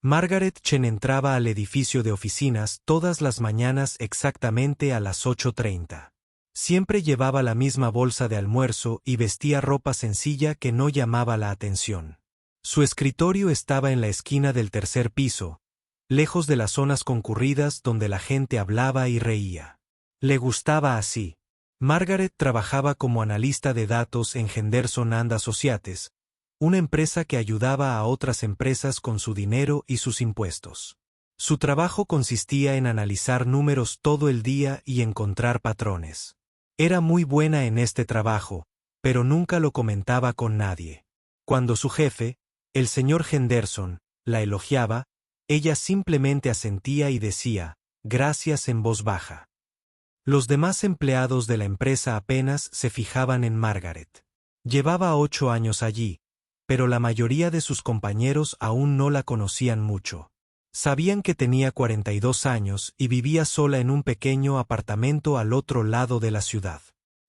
Margaret Chen entraba al edificio de oficinas todas las mañanas exactamente a las 8:30. Siempre llevaba la misma bolsa de almuerzo y vestía ropa sencilla que no llamaba la atención. Su escritorio estaba en la esquina del tercer piso, lejos de las zonas concurridas donde la gente hablaba y reía. Le gustaba así. Margaret trabajaba como analista de datos en Henderson and Associates, una empresa que ayudaba a otras empresas con su dinero y sus impuestos. Su trabajo consistía en analizar números todo el día y encontrar patrones. Era muy buena en este trabajo, pero nunca lo comentaba con nadie. Cuando su jefe, el señor Henderson, la elogiaba, ella simplemente asentía y decía, gracias en voz baja. Los demás empleados de la empresa apenas se fijaban en Margaret. Llevaba 8 años allí, pero la mayoría de sus compañeros aún no la conocían mucho. Sabían que tenía 42 años y vivía sola en un pequeño apartamento al otro lado de la ciudad.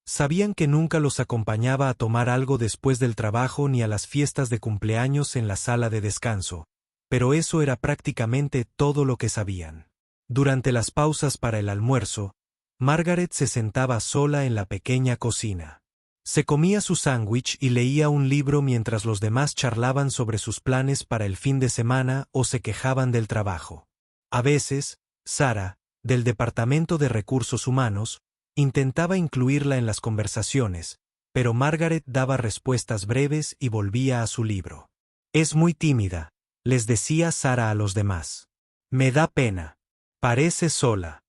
Sabían que nunca los acompañaba a tomar algo después del trabajo ni a las fiestas de cumpleaños en la sala de descanso, pero eso era prácticamente todo lo que sabían. Durante las pausas para el almuerzo, Margaret se sentaba sola en la pequeña cocina. Se comía su sándwich y leía un libro mientras los demás charlaban sobre sus planes para el fin de semana o se quejaban del trabajo. A veces, Sarah, del Departamento de Recursos Humanos, intentaba incluirla en las conversaciones, pero Margaret daba respuestas breves y volvía a su libro. Es muy tímida, les decía Sarah a los demás. Me da pena. Parece sola.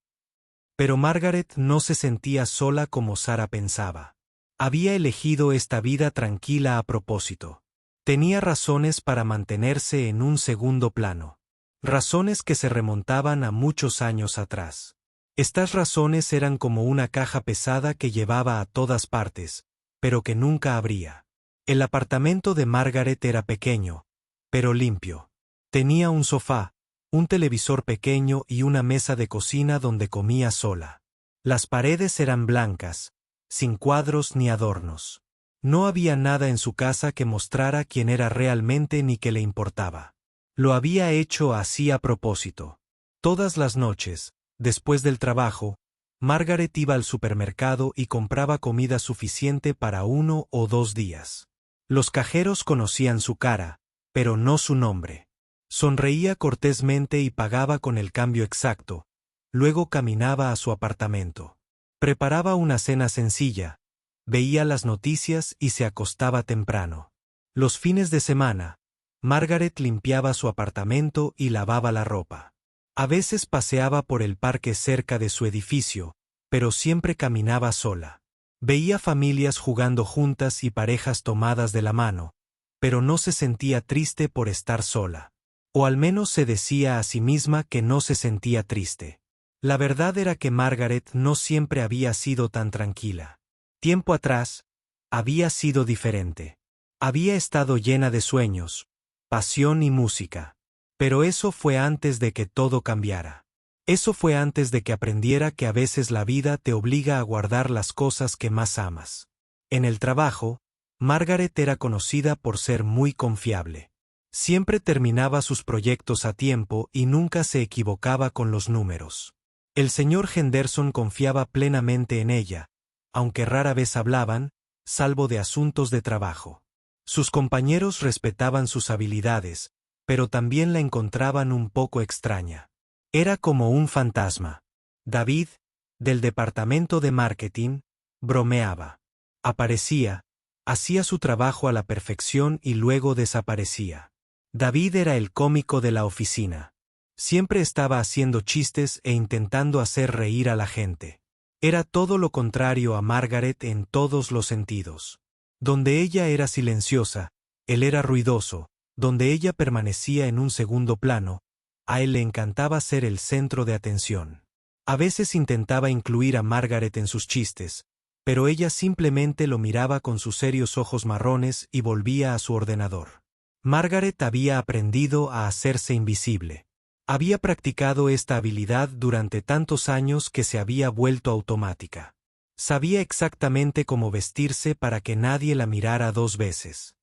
Pero Margaret no se sentía sola como Sarah pensaba. Había elegido esta vida tranquila a propósito. Tenía razones para mantenerse en un segundo plano. Razones que se remontaban a muchos años atrás. Estas razones eran como una caja pesada que llevaba a todas partes, pero que nunca abría. El apartamento de Margaret era pequeño, pero limpio. Tenía un sofá, un televisor pequeño y una mesa de cocina donde comía sola. Las paredes eran blancas, sin cuadros ni adornos. No había nada en su casa que mostrara quién era realmente ni que le importaba. Lo había hecho así a propósito. Todas las noches, después del trabajo, Margaret iba al supermercado y compraba comida suficiente para 1 o 2 días. Los cajeros conocían su cara, pero no su nombre. Sonreía cortésmente y pagaba con el cambio exacto. Luego caminaba a su apartamento. Preparaba una cena sencilla, veía las noticias y se acostaba temprano. Los fines de semana, Margaret limpiaba su apartamento y lavaba la ropa. A veces paseaba por el parque cerca de su edificio, pero siempre caminaba sola. Veía familias jugando juntas y parejas tomadas de la mano, pero no se sentía triste por estar sola. O al menos se decía a sí misma que no se sentía triste. La verdad era que Margaret no siempre había sido tan tranquila. Tiempo atrás, había sido diferente. Había estado llena de sueños, pasión y música. Pero eso fue antes de que todo cambiara. Eso fue antes de que aprendiera que a veces la vida te obliga a guardar las cosas que más amas. En el trabajo, Margaret era conocida por ser muy confiable. Siempre terminaba sus proyectos a tiempo y nunca se equivocaba con los números. El señor Henderson confiaba plenamente en ella, aunque rara vez hablaban, salvo de asuntos de trabajo. Sus compañeros respetaban sus habilidades, pero también la encontraban un poco extraña. Era como un fantasma. David, del departamento de marketing, bromeaba. Aparecía, hacía su trabajo a la perfección y luego desaparecía. David era el cómico de la oficina. Siempre estaba haciendo chistes e intentando hacer reír a la gente. Era todo lo contrario a Margaret en todos los sentidos. Donde ella era silenciosa, él era ruidoso. Donde ella permanecía en un segundo plano, a él le encantaba ser el centro de atención. A veces intentaba incluir a Margaret en sus chistes, pero ella simplemente lo miraba con sus serios ojos marrones y volvía a su ordenador. Margaret había aprendido a hacerse invisible. Había practicado esta habilidad durante tantos años que se había vuelto automática. Sabía exactamente cómo vestirse para que nadie la mirara 2 veces.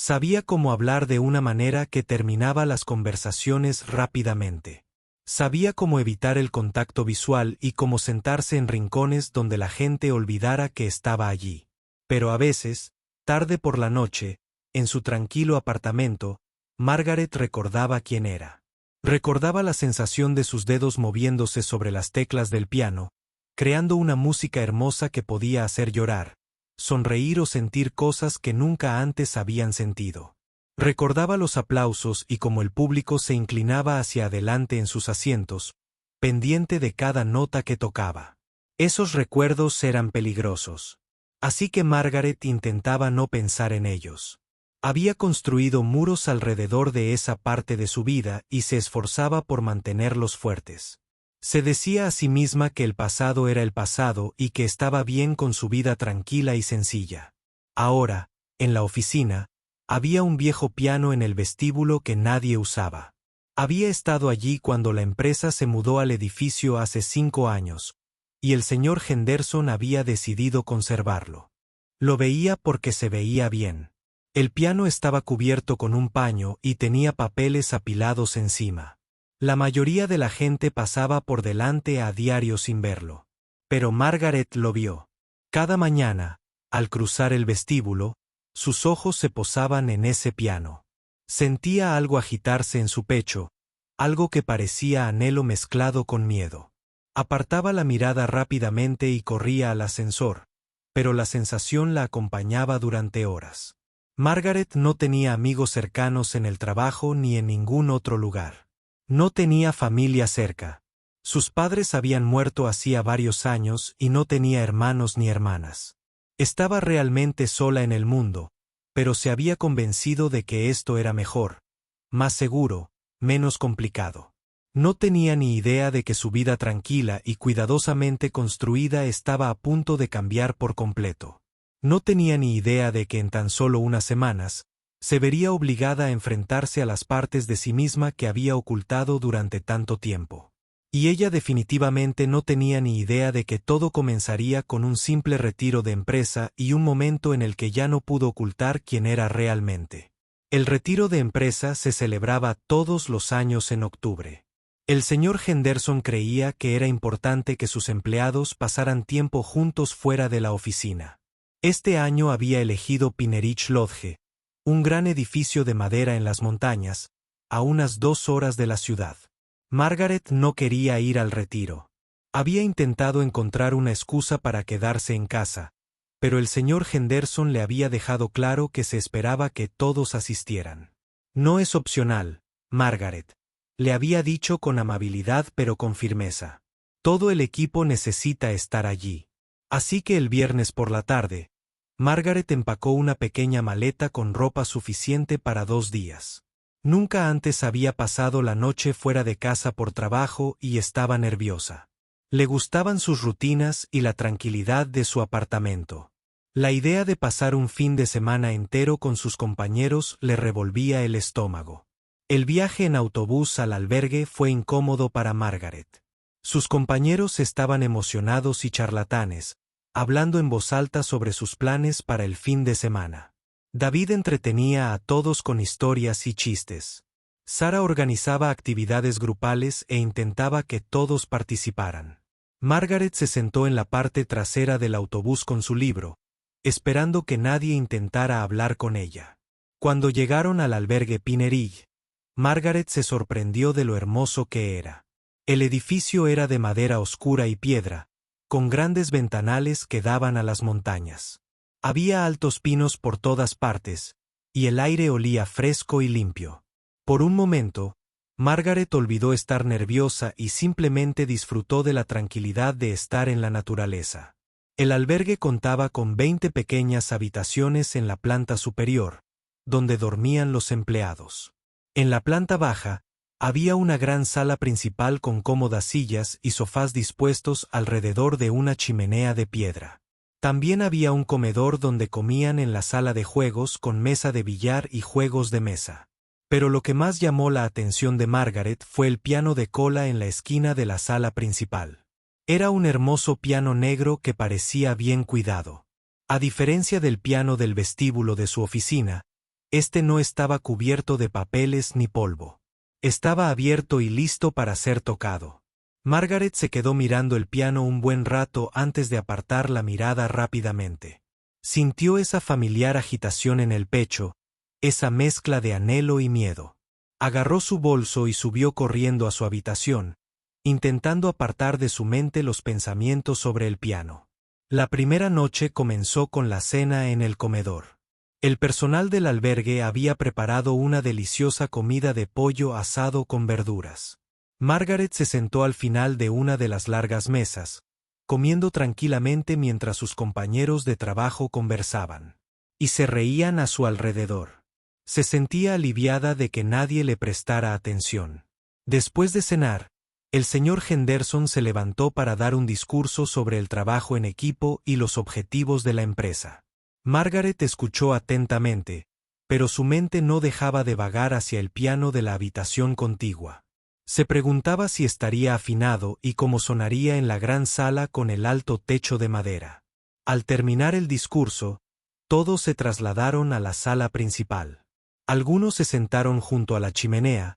Sabía cómo hablar de una manera que terminaba las conversaciones rápidamente. Sabía cómo evitar el contacto visual y cómo sentarse en rincones donde la gente olvidara que estaba allí. Pero a veces, tarde por la noche, en su tranquilo apartamento, Margaret recordaba quién era. Recordaba la sensación de sus dedos moviéndose sobre las teclas del piano, creando una música hermosa que podía hacer llorar, sonreír o sentir cosas que nunca antes habían sentido. Recordaba los aplausos y cómo el público se inclinaba hacia adelante en sus asientos, pendiente de cada nota que tocaba. Esos recuerdos eran peligrosos. Así que Margaret intentaba no pensar en ellos. Había construido muros alrededor de esa parte de su vida y se esforzaba por mantenerlos fuertes. Se decía a sí misma que el pasado era el pasado y que estaba bien con su vida tranquila y sencilla. Ahora, en la oficina, había un viejo piano en el vestíbulo que nadie usaba. Había estado allí cuando la empresa se mudó al edificio hace 5 años, y el señor Henderson había decidido conservarlo. Lo veía porque se veía bien. El piano estaba cubierto con un paño y tenía papeles apilados encima. La mayoría de la gente pasaba por delante a diario sin verlo. Pero Margaret lo vio. Cada mañana, al cruzar el vestíbulo, sus ojos se posaban en ese piano. Sentía algo agitarse en su pecho, algo que parecía anhelo mezclado con miedo. Apartaba la mirada rápidamente y corría al ascensor, pero la sensación la acompañaba durante horas. Margaret no tenía amigos cercanos en el trabajo ni en ningún otro lugar. No tenía familia cerca. Sus padres habían muerto hacía varios años y no tenía hermanos ni hermanas. Estaba realmente sola en el mundo, pero se había convencido de que esto era mejor, más seguro, menos complicado. No tenía ni idea de que su vida tranquila y cuidadosamente construida estaba a punto de cambiar por completo. No tenía ni idea de que en tan solo unas semanas, se vería obligada a enfrentarse a las partes de sí misma que había ocultado durante tanto tiempo. Y ella definitivamente no tenía ni idea de que todo comenzaría con un simple retiro de empresa y un momento en el que ya no pudo ocultar quién era realmente. El retiro de empresa se celebraba todos los años en octubre. El señor Henderson creía que era importante que sus empleados pasaran tiempo juntos fuera de la oficina. Este año había elegido Pinneridge Lodge, un gran edificio de madera en las montañas, a unas 2 horas de la ciudad. Margaret no quería ir al retiro. Había intentado encontrar una excusa para quedarse en casa, pero el señor Henderson le había dejado claro que se esperaba que todos asistieran. No es opcional, Margaret, le había dicho con amabilidad pero con firmeza. Todo el equipo necesita estar allí. Así que el viernes por la tarde, Margaret empacó una pequeña maleta con ropa suficiente para 2 días. Nunca antes había pasado la noche fuera de casa por trabajo y estaba nerviosa. Le gustaban sus rutinas y la tranquilidad de su apartamento. La idea de pasar un fin de semana entero con sus compañeros le revolvía el estómago. El viaje en autobús al albergue fue incómodo para Margaret. Sus compañeros estaban emocionados y charlatanes, hablando en voz alta sobre sus planes para el fin de semana. David entretenía a todos con historias y chistes. Sara organizaba actividades grupales e intentaba que todos participaran. Margaret se sentó en la parte trasera del autobús con su libro, esperando que nadie intentara hablar con ella. Cuando llegaron al albergue Pinneridge, Margaret se sorprendió de lo hermoso que era. El edificio era de madera oscura y piedra, con grandes ventanales que daban a las montañas. Había altos pinos por todas partes, y el aire olía fresco y limpio. Por un momento, Margaret olvidó estar nerviosa y simplemente disfrutó de la tranquilidad de estar en la naturaleza. El albergue contaba con 20 pequeñas habitaciones en la planta superior, donde dormían los empleados. En la planta baja, había una gran sala principal con cómodas sillas y sofás dispuestos alrededor de una chimenea de piedra. También había un comedor donde comían en la sala de juegos con mesa de billar y juegos de mesa. Pero lo que más llamó la atención de Margaret fue el piano de cola en la esquina de la sala principal. Era un hermoso piano negro que parecía bien cuidado. A diferencia del piano del vestíbulo de su oficina, Este no estaba cubierto de papeles ni polvo. Estaba abierto y listo para ser tocado. Margaret se quedó mirando el piano un buen rato antes de apartar la mirada rápidamente. Sintió esa familiar agitación en el pecho, esa mezcla de anhelo y miedo. Agarró su bolso y subió corriendo a su habitación, intentando apartar de su mente los pensamientos sobre el piano. La primera noche comenzó con la cena en el comedor. El personal del albergue había preparado una deliciosa comida de pollo asado con verduras. Margaret se sentó al final de una de las largas mesas, comiendo tranquilamente mientras sus compañeros de trabajo conversaban. Y se reían a su alrededor. Se sentía aliviada de que nadie le prestara atención. Después de cenar, el señor Henderson se levantó para dar un discurso sobre el trabajo en equipo y los objetivos de la empresa. Margaret escuchó atentamente, pero su mente no dejaba de vagar hacia el piano de la habitación contigua. Se preguntaba si estaría afinado y cómo sonaría en la gran sala con el alto techo de madera. Al terminar el discurso, todos se trasladaron a la sala principal. Algunos se sentaron junto a la chimenea,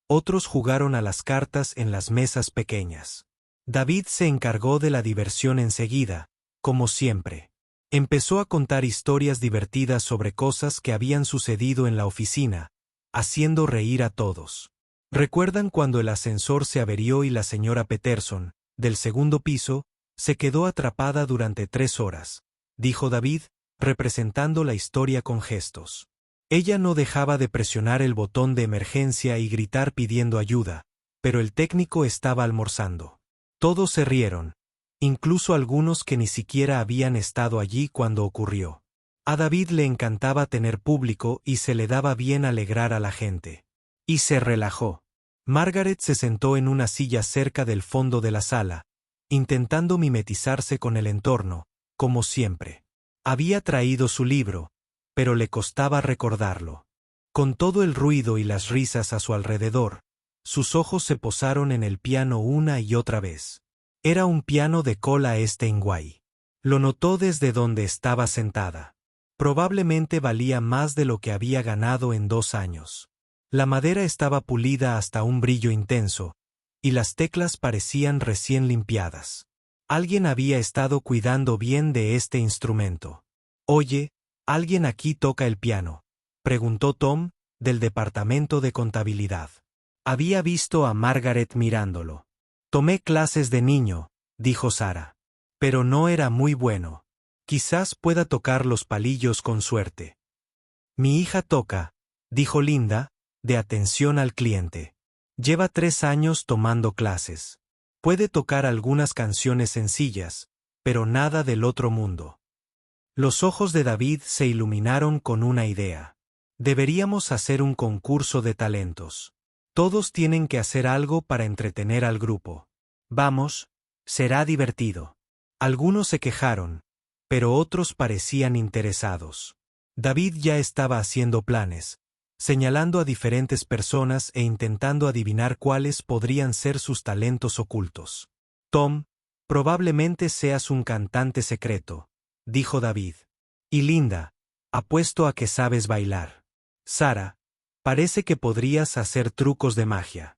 otros jugaron a las cartas en las mesas pequeñas. David se encargó de la diversión enseguida, como siempre. Empezó a contar historias divertidas sobre cosas que habían sucedido en la oficina, haciendo reír a todos. ¿Recuerdan cuando el ascensor se averió y la señora Peterson, del segundo piso, se quedó atrapada durante 3 horas? Dijo David, representando la historia con gestos. Ella no dejaba de presionar el botón de emergencia y gritar pidiendo ayuda, pero el técnico estaba almorzando. Todos se rieron, incluso algunos que ni siquiera habían estado allí cuando ocurrió. A David le encantaba tener público y se le daba bien alegrar a la gente. Y se relajó. Margaret se sentó en una silla cerca del fondo de la sala, intentando mimetizarse con el entorno, como siempre. Había traído su libro, pero le costaba recordarlo. Con todo el ruido y las risas a su alrededor, sus ojos se posaron en el piano una y otra vez. Era un piano de cola Steinway. Lo notó desde donde estaba sentada. Probablemente valía más de lo que había ganado en 2 años. La madera estaba pulida hasta un brillo intenso, y las teclas parecían recién limpiadas. Alguien había estado cuidando bien de este instrumento. «Oye, ¿alguien aquí toca el piano?», preguntó Tom, del departamento de contabilidad. Había visto a Margaret mirándolo. «Tomé clases de niño», dijo Sara. «Pero no era muy bueno. Quizás pueda tocar los palillos con suerte». «Mi hija toca», dijo Linda, de atención al cliente. «Lleva 3 años tomando clases. Puede tocar algunas canciones sencillas, pero nada del otro mundo». Los ojos de David se iluminaron con una idea. «Deberíamos hacer un concurso de talentos. Todos tienen que hacer algo para entretener al grupo. Vamos, será divertido». Algunos se quejaron, pero otros parecían interesados. David ya estaba haciendo planes, señalando a diferentes personas e intentando adivinar cuáles podrían ser sus talentos ocultos. «Tom, probablemente seas un cantante secreto», dijo David. «Y Linda, apuesto a que sabes bailar. Sara, parece que podrías hacer trucos de magia».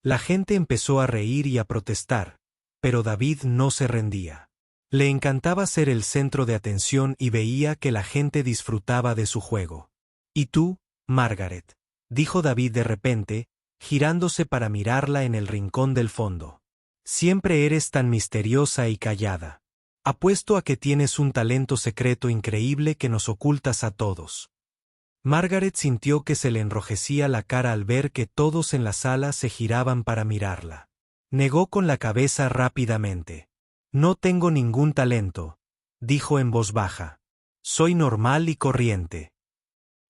La gente empezó a reír y a protestar, pero David no se rendía. Le encantaba ser el centro de atención y veía que la gente disfrutaba de su juego. «¿Y tú, Margaret?», dijo David de repente, girándose para mirarla en el rincón del fondo. «Siempre eres tan misteriosa y callada. Apuesto a que tienes un talento secreto increíble que nos ocultas a todos». Margaret sintió que se le enrojecía la cara al ver que todos en la sala se giraban para mirarla. Negó con la cabeza rápidamente. «No tengo ningún talento», dijo en voz baja. «Soy normal y corriente».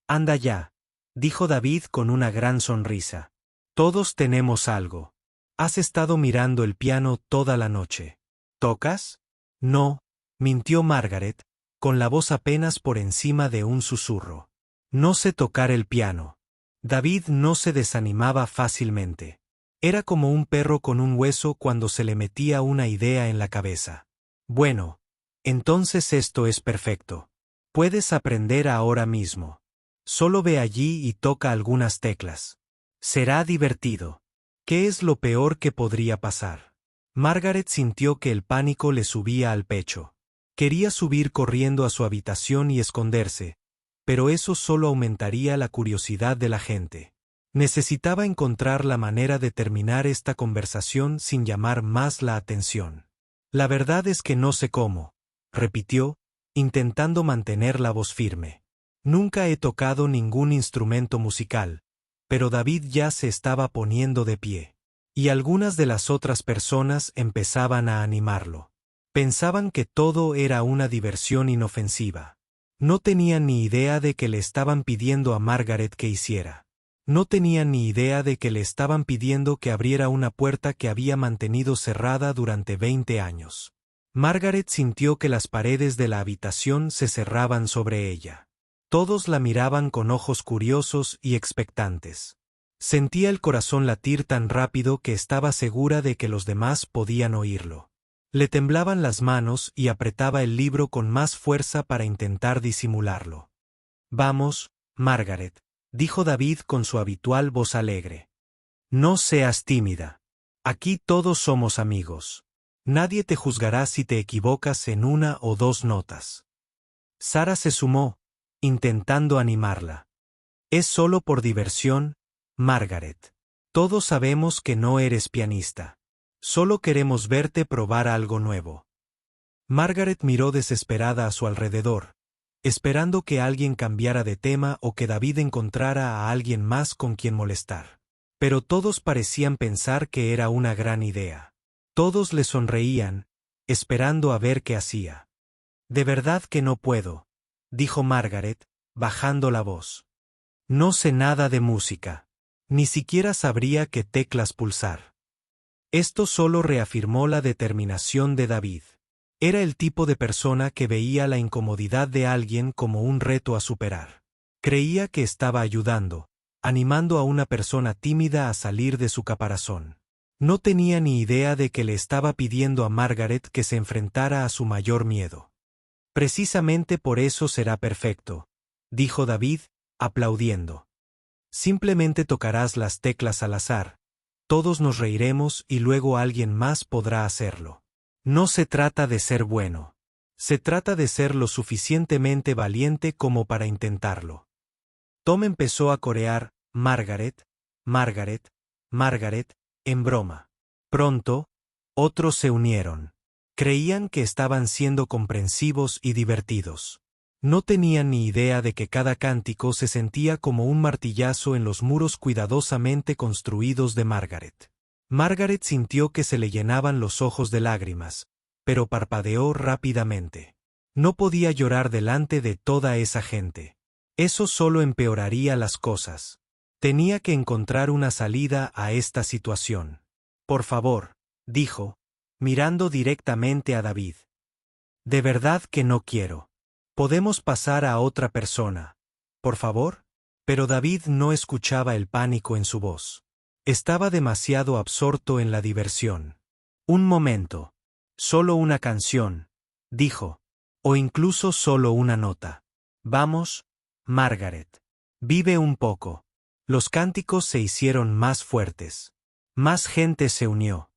«Anda ya», dijo David con una gran sonrisa. «Todos tenemos algo. Has estado mirando el piano toda la noche. ¿Tocas?». «No», mintió Margaret, con la voz apenas por encima de un susurro. «No sé tocar el piano». David no se desanimaba fácilmente. Era como un perro con un hueso cuando se le metía una idea en la cabeza. «Bueno, entonces esto es perfecto. Puedes aprender ahora mismo. Solo ve allí y toca algunas teclas. Será divertido. ¿Qué es lo peor que podría pasar? Margaret sintió que el pánico le subía al pecho. Quería subir corriendo a su habitación y esconderse, pero eso solo aumentaría la curiosidad de la gente. Necesitaba encontrar la manera de terminar esta conversación sin llamar más la atención. La verdad es que no sé cómo, repitió, intentando mantener la voz firme. Nunca he tocado ningún instrumento musical, pero David ya se estaba poniendo de pie. Y algunas de las otras personas empezaban a animarlo. Pensaban que todo era una diversión inofensiva. No tenían ni idea de que le estaban pidiendo a Margaret que hiciera. No tenían ni idea de que le estaban pidiendo que abriera una puerta que había mantenido cerrada durante 20 años. Margaret sintió que las paredes de la habitación se cerraban sobre ella. Todos la miraban con ojos curiosos y expectantes. Sentía el corazón latir tan rápido que estaba segura de que los demás podían oírlo. Le temblaban las manos y apretaba el libro con más fuerza para intentar disimularlo. Vamos, Margaret, dijo David con su habitual voz alegre. No seas tímida. Aquí todos somos amigos. Nadie te juzgará si te equivocas en una o dos notas. Sara se sumó, intentando animarla. Es solo por diversión, Margaret. Todos sabemos que no eres pianista. Solo queremos verte probar algo nuevo. Margaret miró desesperada a su alrededor, esperando que alguien cambiara de tema o que David encontrara a alguien más con quien molestar. Pero todos parecían pensar que era una gran idea. Todos le sonreían, esperando a ver qué hacía. De verdad que no puedo, dijo Margaret, bajando la voz. No sé nada de música. Ni siquiera sabría qué teclas pulsar. Esto solo reafirmó la determinación de David. Era el tipo de persona que veía la incomodidad de alguien como un reto a superar. Creía que estaba ayudando, animando a una persona tímida a salir de su caparazón. No tenía ni idea de que le estaba pidiendo a Margaret que se enfrentara a su mayor miedo. Precisamente por eso será perfecto, dijo David, aplaudiendo. Simplemente tocarás las teclas al azar. Todos nos reiremos y luego alguien más podrá hacerlo. No se trata de ser bueno. Se trata de ser lo suficientemente valiente como para intentarlo. Tom empezó a corear, Margaret, Margaret, Margaret, en broma. Pronto, otros se unieron. Creían que estaban siendo comprensivos y divertidos. No tenían ni idea de que cada cántico se sentía como un martillazo en los muros cuidadosamente construidos de Margaret. Margaret sintió que se le llenaban los ojos de lágrimas, pero parpadeó rápidamente. No podía llorar delante de toda esa gente. Eso solo empeoraría las cosas. Tenía que encontrar una salida a esta situación. Por favor, dijo, mirando directamente a David. De verdad que no quiero. ¿Podemos pasar a otra persona? ¿Por favor? Pero David no escuchaba el pánico en su voz. Estaba demasiado absorto en la diversión. Un momento. Solo una canción, dijo. O incluso solo una nota. Vamos, Margaret. Vive un poco. Los cánticos se hicieron más fuertes. Más gente se unió.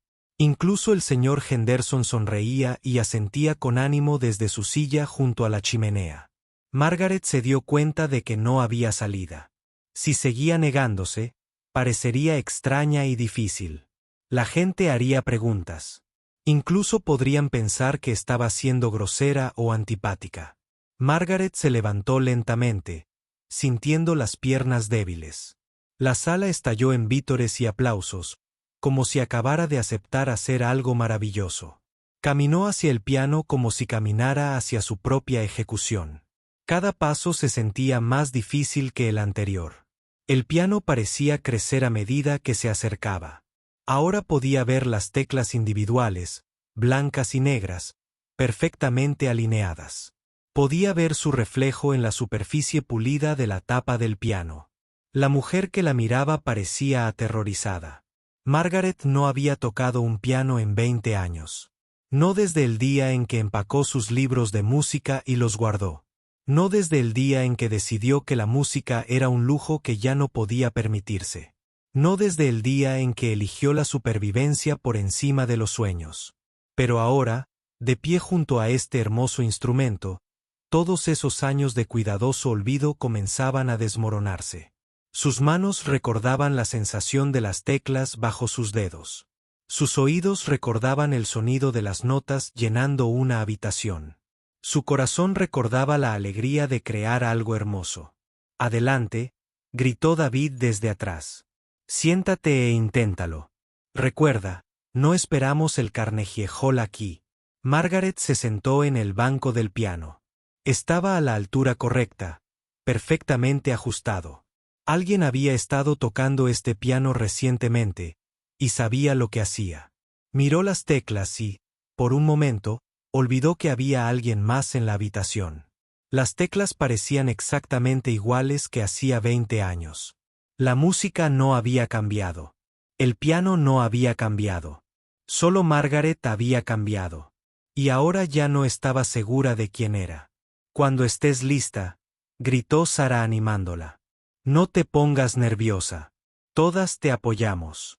Incluso el señor Henderson sonreía y asentía con ánimo desde su silla junto a la chimenea. Margaret se dio cuenta de que no había salida. Si seguía negándose, parecería extraña y difícil. La gente haría preguntas. Incluso podrían pensar que estaba siendo grosera o antipática. Margaret se levantó lentamente, sintiendo las piernas débiles. La sala estalló en vítores y aplausos, como si acabara de aceptar hacer algo maravilloso. Caminó hacia el piano como si caminara hacia su propia ejecución. Cada paso se sentía más difícil que el anterior. El piano parecía crecer a medida que se acercaba. Ahora podía ver las teclas individuales, blancas y negras, perfectamente alineadas. Podía ver su reflejo en la superficie pulida de la tapa del piano. La mujer que la miraba parecía aterrorizada. Margaret no había tocado un piano en 20 años. No desde el día en que empacó sus libros de música y los guardó. No desde el día en que decidió que la música era un lujo que ya no podía permitirse. No desde el día en que eligió la supervivencia por encima de los sueños. Pero ahora, de pie junto a este hermoso instrumento, todos esos años de cuidadoso olvido comenzaban a desmoronarse. Sus manos recordaban la sensación de las teclas bajo sus dedos. Sus oídos recordaban el sonido de las notas llenando una habitación. Su corazón recordaba la alegría de crear algo hermoso. «Adelante», gritó David desde atrás. «Siéntate e inténtalo. Recuerda, no esperamos el Carnegie Hall aquí». Margaret se sentó en el banco del piano. Estaba a la altura correcta, perfectamente ajustado. Alguien había estado tocando este piano recientemente, y sabía lo que hacía. Miró las teclas y, por un momento, olvidó que había alguien más en la habitación. Las teclas parecían exactamente iguales que hacía 20 años. La música no había cambiado. El piano no había cambiado. Solo Margaret había cambiado. Y ahora ya no estaba segura de quién era. «Cuando estés lista», gritó Sara animándola. «No te pongas nerviosa. Todas te apoyamos».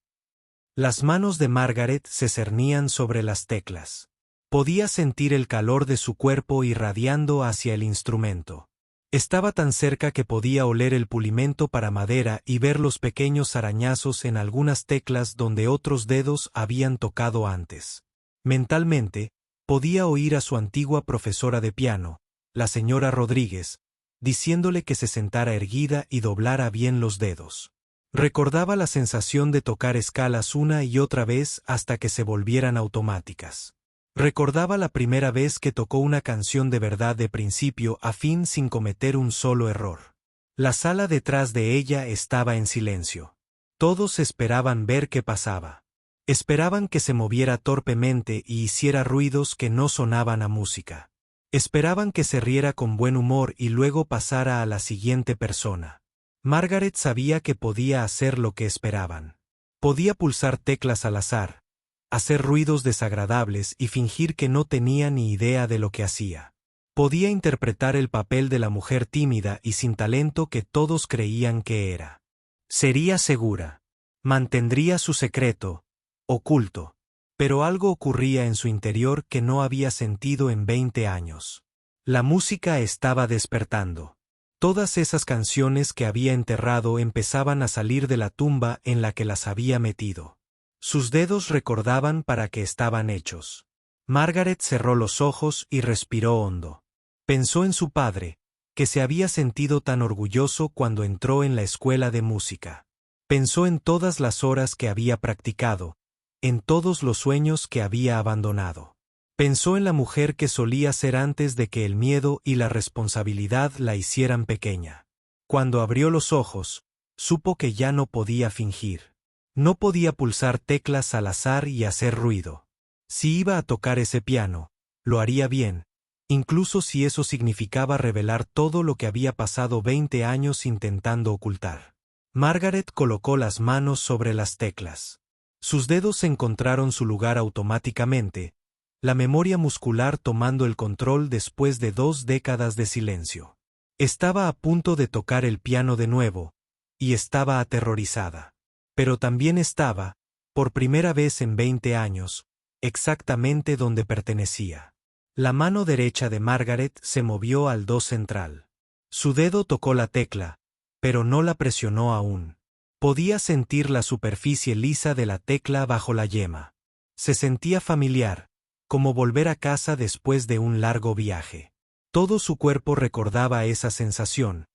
Las manos de Margaret se cernían sobre las teclas. Podía sentir el calor de su cuerpo irradiando hacia el instrumento. Estaba tan cerca que podía oler el pulimento para madera y ver los pequeños arañazos en algunas teclas donde otros dedos habían tocado antes. Mentalmente, podía oír a su antigua profesora de piano, la señora Rodríguez, diciéndole que se sentara erguida y doblara bien los dedos. Recordaba la sensación de tocar escalas una y otra vez hasta que se volvieran automáticas. Recordaba la primera vez que tocó una canción de verdad de principio a fin sin cometer un solo error. La sala detrás de ella estaba en silencio. Todos esperaban ver qué pasaba. Esperaban que se moviera torpemente y hiciera ruidos que no sonaban a música. Esperaban que se riera con buen humor y luego pasara a la siguiente persona. Margaret sabía que podía hacer lo que esperaban. Podía pulsar teclas al azar, hacer ruidos desagradables y fingir que no tenía ni idea de lo que hacía. Podía interpretar el papel de la mujer tímida y sin talento que todos creían que era. Sería segura. Mantendría su secreto, oculto. Pero algo ocurría en su interior que no había sentido en 20 años. La música estaba despertando. Todas esas canciones que había enterrado empezaban a salir de la tumba en la que las había metido. Sus dedos recordaban para qué estaban hechos. Margaret cerró los ojos y respiró hondo. Pensó en su padre, que se había sentido tan orgulloso cuando entró en la escuela de música. Pensó en todas las horas que había practicado, en todos los sueños que había abandonado. Pensó en la mujer que solía ser antes de que el miedo y la responsabilidad la hicieran pequeña. Cuando abrió los ojos, supo que ya no podía fingir. No podía pulsar teclas al azar y hacer ruido. Si iba a tocar ese piano, lo haría bien, incluso si eso significaba revelar todo lo que había pasado 20 años intentando ocultar. Margaret colocó las manos sobre las teclas. Sus dedos encontraron su lugar automáticamente, la memoria muscular tomando el control después de 2 décadas de silencio. Estaba a punto de tocar el piano de nuevo, y estaba aterrorizada. Pero también estaba, por primera vez en 20 años, exactamente donde pertenecía. La mano derecha de Margaret se movió al do central. Su dedo tocó la tecla, pero no la presionó aún. Podía sentir la superficie lisa de la tecla bajo la yema. Se sentía familiar, como volver a casa después de un largo viaje. Todo su cuerpo recordaba esa sensación,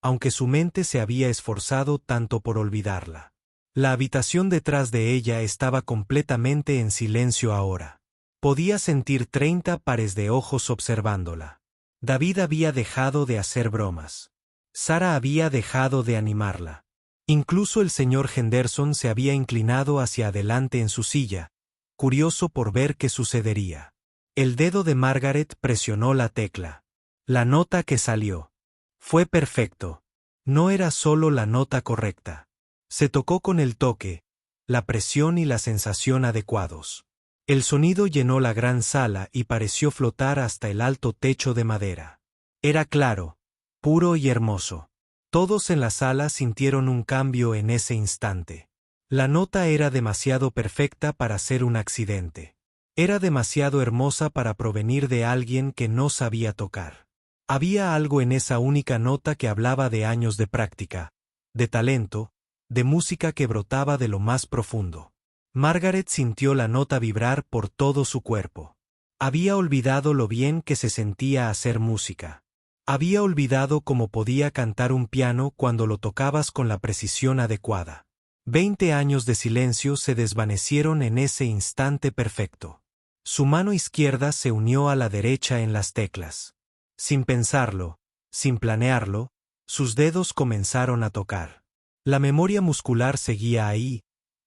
aunque su mente se había esforzado tanto por olvidarla. La habitación detrás de ella estaba completamente en silencio ahora. Podía sentir 30 pares de ojos observándola. David había dejado de hacer bromas. Sara había dejado de animarla. Incluso el señor Henderson se había inclinado hacia adelante en su silla, curioso por ver qué sucedería. El dedo de Margaret presionó la tecla. La nota que salió fue perfecto. No era solo la nota correcta. Se tocó con el toque, la presión y la sensación adecuados. El sonido llenó la gran sala y pareció flotar hasta el alto techo de madera. Era claro, puro y hermoso. Todos en la sala sintieron un cambio en ese instante. La nota era demasiado perfecta para ser un accidente. Era demasiado hermosa para provenir de alguien que no sabía tocar. Había algo en esa única nota que hablaba de años de práctica, de talento, de música que brotaba de lo más profundo. Margaret sintió la nota vibrar por todo su cuerpo. Había olvidado lo bien que se sentía hacer música. Había olvidado cómo podía cantar un piano cuando lo tocabas con la precisión adecuada. 20 años de silencio se desvanecieron en ese instante perfecto. Su mano izquierda se unió a la derecha en las teclas. Sin pensarlo, sin planearlo, sus dedos comenzaron a tocar. La memoria muscular seguía ahí,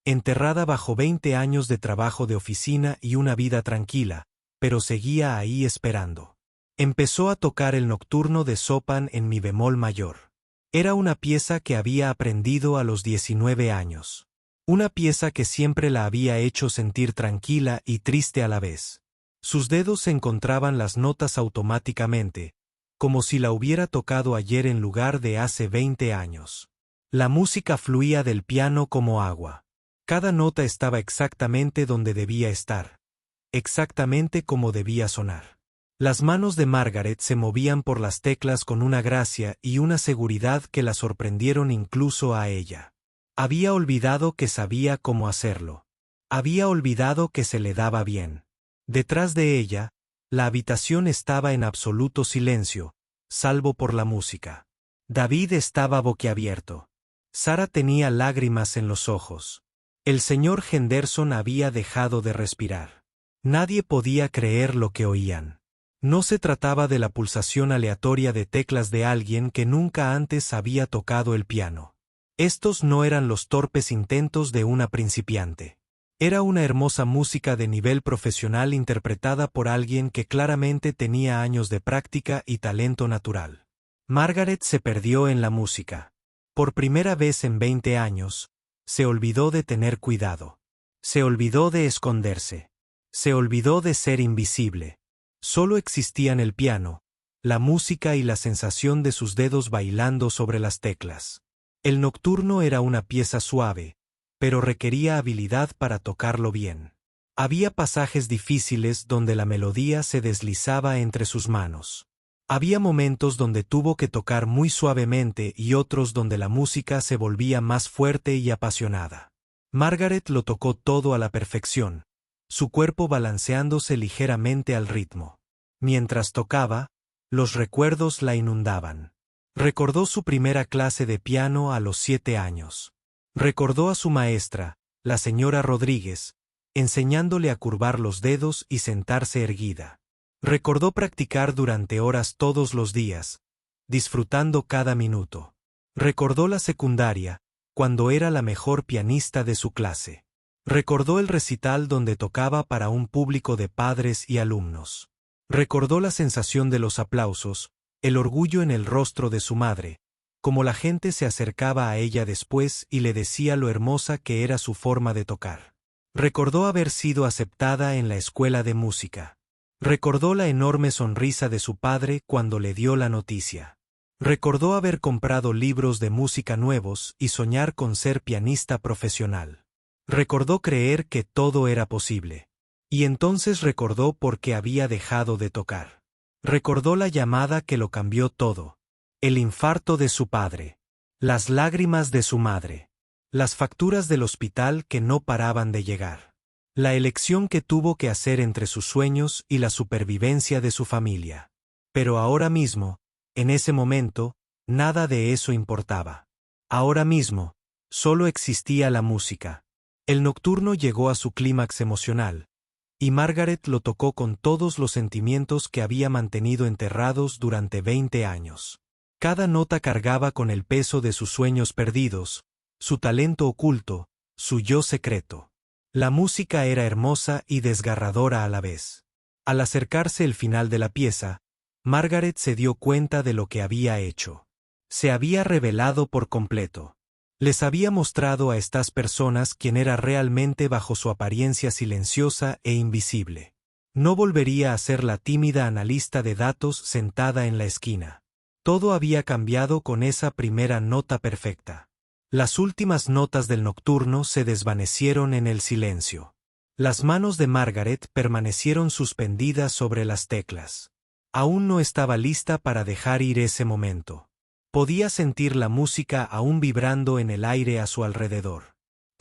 enterrada bajo 20 años de trabajo de oficina y una vida tranquila, pero seguía ahí esperando. Empezó a tocar el nocturno de Chopin en mi bemol mayor. Era una pieza que había aprendido a los 19 años. Una pieza que siempre la había hecho sentir tranquila y triste a la vez. Sus dedos encontraban las notas automáticamente, como si la hubiera tocado ayer en lugar de hace 20 años. La música fluía del piano como agua. Cada nota estaba exactamente donde debía estar, exactamente como debía sonar. Las manos de Margaret se movían por las teclas con una gracia y una seguridad que la sorprendieron incluso a ella. Había olvidado que sabía cómo hacerlo. Había olvidado que se le daba bien. Detrás de ella, la habitación estaba en absoluto silencio, salvo por la música. David estaba boquiabierto. Sara tenía lágrimas en los ojos. El señor Henderson había dejado de respirar. Nadie podía creer lo que oían. No se trataba de la pulsación aleatoria de teclas de alguien que nunca antes había tocado el piano. Estos no eran los torpes intentos de una principiante. Era una hermosa música de nivel profesional interpretada por alguien que claramente tenía años de práctica y talento natural. Margaret se perdió en la música. Por primera vez en 20 años, se olvidó de tener cuidado. Se olvidó de esconderse. Se olvidó de ser invisible. Solo existían el piano, la música y la sensación de sus dedos bailando sobre las teclas. El nocturno era una pieza suave, pero requería habilidad para tocarlo bien. Había pasajes difíciles donde la melodía se deslizaba entre sus manos. Había momentos donde tuvo que tocar muy suavemente y otros donde la música se volvía más fuerte y apasionada. Margaret lo tocó todo a la perfección, su cuerpo balanceándose ligeramente al ritmo. Mientras tocaba, los recuerdos la inundaban. Recordó su primera clase de piano a los 7 años. Recordó a su maestra, la señora Rodríguez, enseñándole a curvar los dedos y sentarse erguida. Recordó practicar durante horas todos los días, disfrutando cada minuto. Recordó la secundaria, cuando era la mejor pianista de su clase. Recordó el recital donde tocaba para un público de padres y alumnos. Recordó la sensación de los aplausos, el orgullo en el rostro de su madre, como la gente se acercaba a ella después y le decía lo hermosa que era su forma de tocar. Recordó haber sido aceptada en la escuela de música. Recordó la enorme sonrisa de su padre cuando le dio la noticia. Recordó haber comprado libros de música nuevos y soñar con ser pianista profesional. Recordó creer que todo era posible. Y entonces recordó por qué había dejado de tocar. Recordó la llamada que lo cambió todo. El infarto de su padre. Las lágrimas de su madre. Las facturas del hospital que no paraban de llegar. La elección que tuvo que hacer entre sus sueños y la supervivencia de su familia. Pero ahora mismo, en ese momento, nada de eso importaba. Ahora mismo, solo existía la música. El nocturno llegó a su clímax emocional, y Margaret lo tocó con todos los sentimientos que había mantenido enterrados durante 20 años. Cada nota cargaba con el peso de sus sueños perdidos, su talento oculto, su yo secreto. La música era hermosa y desgarradora a la vez. Al acercarse el final de la pieza, Margaret se dio cuenta de lo que había hecho. Se había revelado por completo. Les había mostrado a estas personas quién era realmente bajo su apariencia silenciosa e invisible. No volvería a ser la tímida analista de datos sentada en la esquina. Todo había cambiado con esa primera nota perfecta. Las últimas notas del nocturno se desvanecieron en el silencio. Las manos de Margaret permanecieron suspendidas sobre las teclas. Aún no estaba lista para dejar ir ese momento. Podía sentir la música aún vibrando en el aire a su alrededor.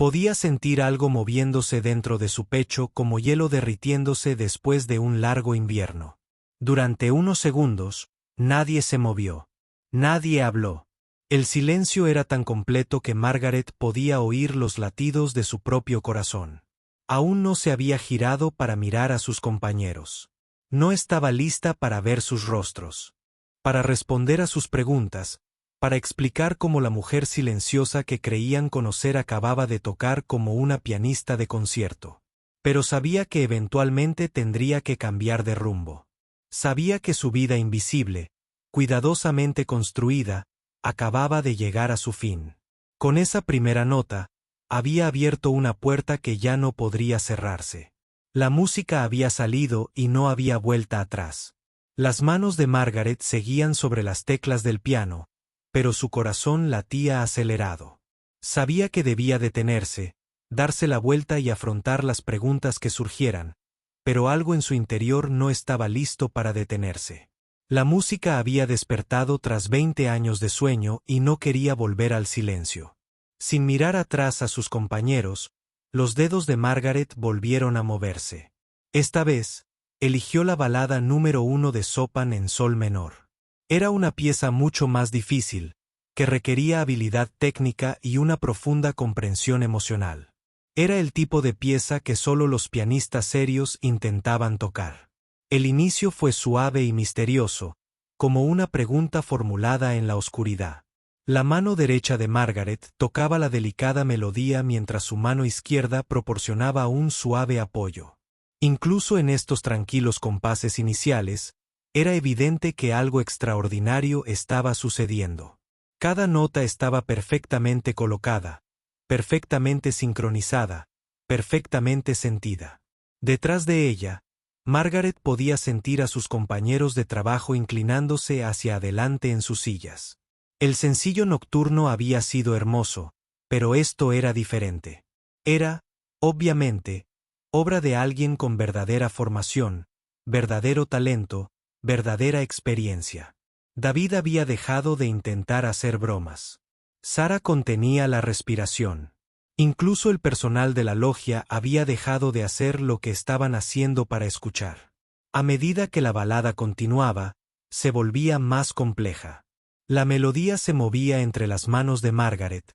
Podía sentir algo moviéndose dentro de su pecho como hielo derritiéndose después de un largo invierno. Durante unos segundos, nadie se movió. Nadie habló. El silencio era tan completo que Margaret podía oír los latidos de su propio corazón. Aún no se había girado para mirar a sus compañeros. No estaba lista para ver sus rostros. Para responder a sus preguntas, para explicar cómo la mujer silenciosa que creían conocer acababa de tocar como una pianista de concierto. Pero sabía que eventualmente tendría que cambiar de rumbo. Sabía que su vida invisible, cuidadosamente construida, acababa de llegar a su fin. Con esa primera nota, había abierto una puerta que ya no podría cerrarse. La música había salido y no había vuelta atrás. Las manos de Margaret seguían sobre las teclas del piano, pero su corazón latía acelerado. Sabía que debía detenerse, darse la vuelta y afrontar las preguntas que surgieran, pero algo en su interior no estaba listo para detenerse. La música había despertado tras 20 años de sueño y no quería volver al silencio. Sin mirar atrás a sus compañeros, los dedos de Margaret volvieron a moverse. Esta vez, eligió la balada número 1 de Chopin en sol menor. Era una pieza mucho más difícil, que requería habilidad técnica y una profunda comprensión emocional. Era el tipo de pieza que solo los pianistas serios intentaban tocar. El inicio fue suave y misterioso, como una pregunta formulada en la oscuridad. La mano derecha de Margaret tocaba la delicada melodía mientras su mano izquierda proporcionaba un suave apoyo. Incluso en estos tranquilos compases iniciales, era evidente que algo extraordinario estaba sucediendo. Cada nota estaba perfectamente colocada, perfectamente sincronizada, perfectamente sentida. Detrás de ella, Margaret podía sentir a sus compañeros de trabajo inclinándose hacia adelante en sus sillas. El sencillo nocturno había sido hermoso, pero esto era diferente. Era, obviamente, obra de alguien con verdadera formación, verdadero talento, verdadera experiencia. David había dejado de intentar hacer bromas. Sara contenía la respiración. Incluso el personal de la logia había dejado de hacer lo que estaban haciendo para escuchar. A medida que la balada continuaba, se volvía más compleja. La melodía se movía entre las manos de Margaret,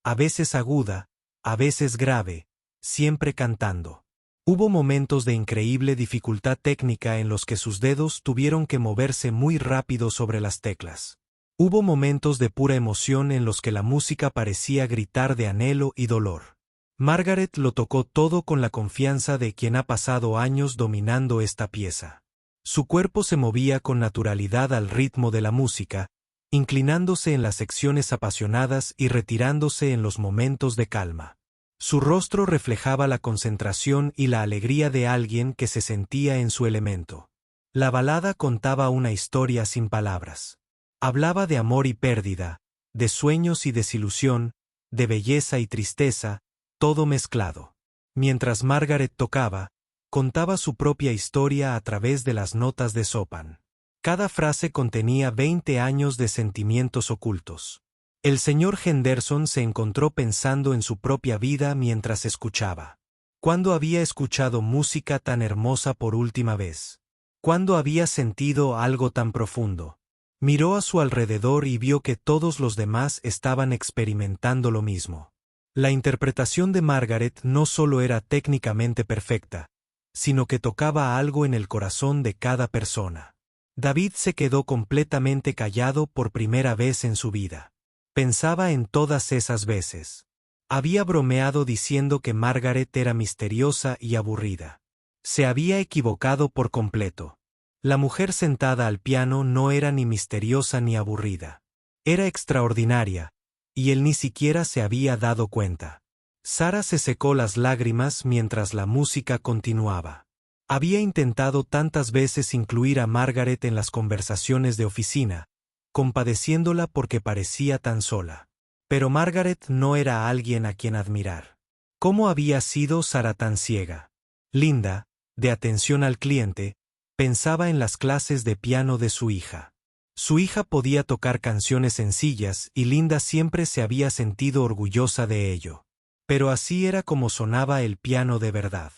a veces aguda, a veces grave, siempre cantando. Hubo momentos de increíble dificultad técnica en los que sus dedos tuvieron que moverse muy rápido sobre las teclas. Hubo momentos de pura emoción en los que la música parecía gritar de anhelo y dolor. Margaret lo tocó todo con la confianza de quien ha pasado años dominando esta pieza. Su cuerpo se movía con naturalidad al ritmo de la música, inclinándose en las secciones apasionadas y retirándose en los momentos de calma. Su rostro reflejaba la concentración y la alegría de alguien que se sentía en su elemento. La balada contaba una historia sin palabras. Hablaba de amor y pérdida, de sueños y desilusión, de belleza y tristeza, todo mezclado. Mientras Margaret tocaba, contaba su propia historia a través de las notas de Chopin. Cada frase contenía 20 años de sentimientos ocultos. El señor Henderson se encontró pensando en su propia vida mientras escuchaba. ¿Cuándo había escuchado música tan hermosa por última vez? ¿Cuándo había sentido algo tan profundo? Miró a su alrededor y vio que todos los demás estaban experimentando lo mismo. La interpretación de Margaret no solo era técnicamente perfecta, sino que tocaba algo en el corazón de cada persona. David se quedó completamente callado por primera vez en su vida. Pensaba en todas esas veces. Había bromeado diciendo que Margaret era misteriosa y aburrida. Se había equivocado por completo. La mujer sentada al piano no era ni misteriosa ni aburrida. Era extraordinaria, y él ni siquiera se había dado cuenta. Sara se secó las lágrimas mientras la música continuaba. Había intentado tantas veces incluir a Margaret en las conversaciones de oficina, compadeciéndola porque parecía tan sola. Pero Margaret no era alguien a quien admirar. ¿Cómo había sido Sara tan ciega? Linda, de atención al cliente, pensaba en las clases de piano de su hija. Su hija podía tocar canciones sencillas y Linda siempre se había sentido orgullosa de ello. Pero así era como sonaba el piano de verdad.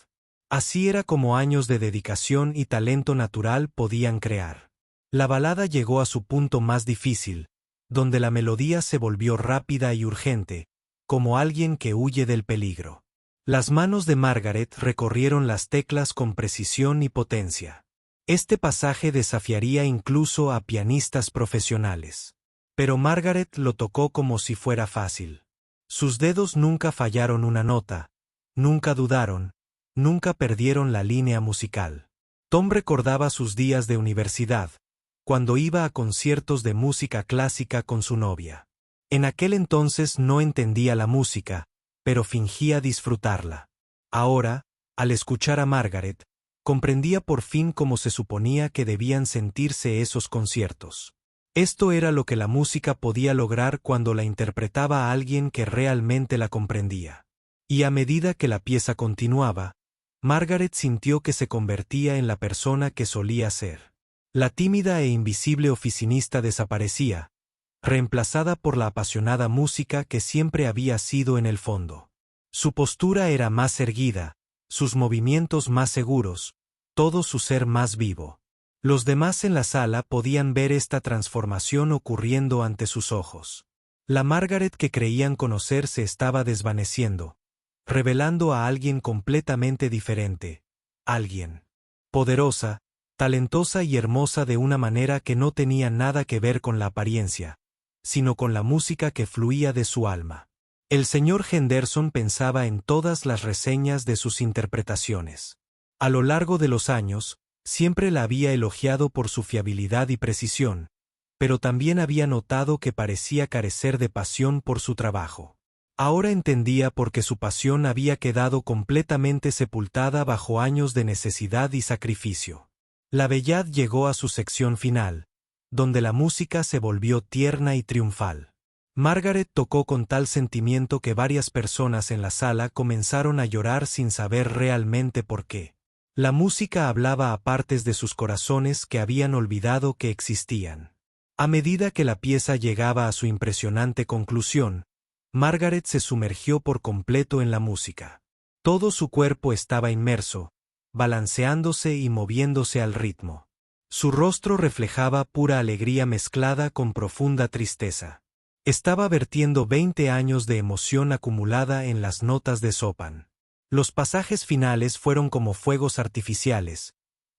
Así era como años de dedicación y talento natural podían crear. La balada llegó a su punto más difícil, donde la melodía se volvió rápida y urgente, como alguien que huye del peligro. Las manos de Margaret recorrieron las teclas con precisión y potencia. Este pasaje desafiaría incluso a pianistas profesionales. Pero Margaret lo tocó como si fuera fácil. Sus dedos nunca fallaron una nota, nunca dudaron, nunca perdieron la línea musical. Tom recordaba sus días de universidad, cuando iba a conciertos de música clásica con su novia. En aquel entonces no entendía la música, pero fingía disfrutarla. Ahora, al escuchar a Margaret, comprendía por fin cómo se suponía que debían sentirse esos conciertos. Esto era lo que la música podía lograr cuando la interpretaba a alguien que realmente la comprendía. Y a medida que la pieza continuaba, Margaret sintió que se convertía en la persona que solía ser. La tímida e invisible oficinista desaparecía, reemplazada por la apasionada música que siempre había sido en el fondo. Su postura era más erguida, sus movimientos más seguros, todo su ser más vivo. Los demás en la sala podían ver esta transformación ocurriendo ante sus ojos. La Margaret que creían conocer se estaba desvaneciendo, revelando a alguien completamente diferente, alguien poderosa, talentosa y hermosa de una manera que no tenía nada que ver con la apariencia, sino con la música que fluía de su alma. El señor Henderson pensaba en todas las reseñas de sus interpretaciones. A lo largo de los años, siempre la había elogiado por su fiabilidad y precisión, pero también había notado que parecía carecer de pasión por su trabajo. Ahora entendía por qué su pasión había quedado completamente sepultada bajo años de necesidad y sacrificio. La Bellad llegó a su sección final, donde la música se volvió tierna y triunfal. Margaret tocó con tal sentimiento que varias personas en la sala comenzaron a llorar sin saber realmente por qué. La música hablaba a partes de sus corazones que habían olvidado que existían. A medida que la pieza llegaba a su impresionante conclusión, Margaret se sumergió por completo en la música. Todo su cuerpo estaba inmerso, balanceándose y moviéndose al ritmo. Su rostro reflejaba pura alegría mezclada con profunda tristeza. Estaba vertiendo 20 años de emoción acumulada en las notas de Chopin. Los pasajes finales fueron como fuegos artificiales,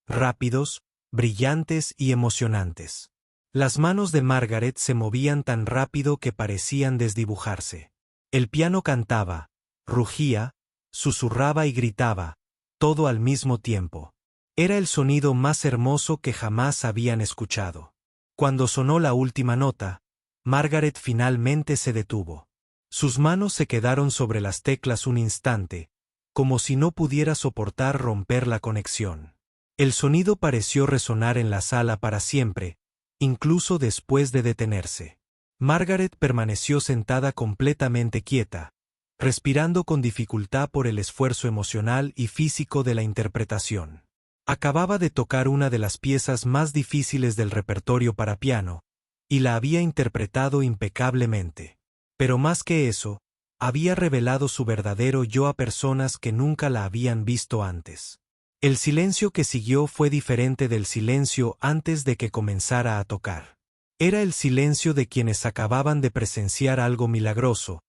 rápidos, brillantes y emocionantes. Las manos de Margaret se movían tan rápido que parecían desdibujarse. El piano cantaba, rugía, susurraba y gritaba, todo al mismo tiempo. Era el sonido más hermoso que jamás habían escuchado. Cuando sonó la última nota, Margaret finalmente se detuvo. Sus manos se quedaron sobre las teclas un instante, como si no pudiera soportar romper la conexión. El sonido pareció resonar en la sala para siempre, incluso después de detenerse. Margaret permaneció sentada completamente quieta, respirando con dificultad por el esfuerzo emocional y físico de la interpretación. Acababa de tocar una de las piezas más difíciles del repertorio para piano, y la había interpretado impecablemente. Pero más que eso, había revelado su verdadero yo a personas que nunca la habían visto antes. El silencio que siguió fue diferente del silencio antes de que comenzara a tocar. Era el silencio de quienes acababan de presenciar algo milagroso,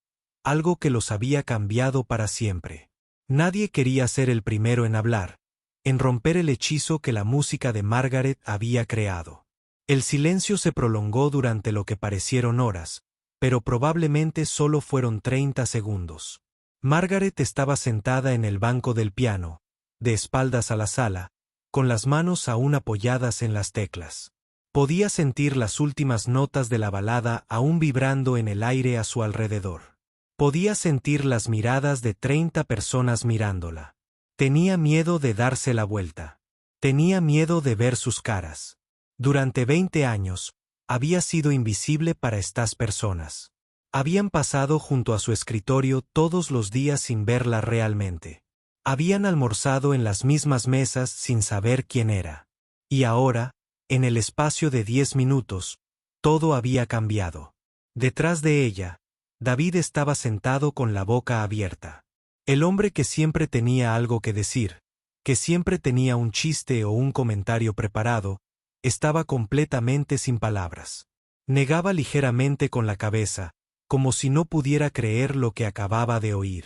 algo que los había cambiado para siempre. Nadie quería ser el primero en hablar, en romper el hechizo que la música de Margaret había creado. El silencio se prolongó durante lo que parecieron horas, pero probablemente solo fueron 30 segundos. Margaret estaba sentada en el banco del piano, de espaldas a la sala, con las manos aún apoyadas en las teclas. Podía sentir las últimas notas de la balada aún vibrando en el aire a su alrededor. Podía sentir las miradas de 30 personas mirándola. Tenía miedo de darse la vuelta. Tenía miedo de ver sus caras. Durante 20 años, había sido invisible para estas personas. Habían pasado junto a su escritorio todos los días sin verla realmente. Habían almorzado en las mismas mesas sin saber quién era. Y ahora, en el espacio de 10 minutos, todo había cambiado. Detrás de ella, David estaba sentado con la boca abierta. El hombre que siempre tenía algo que decir, que siempre tenía un chiste o un comentario preparado, estaba completamente sin palabras. Negaba ligeramente con la cabeza, como si no pudiera creer lo que acababa de oír.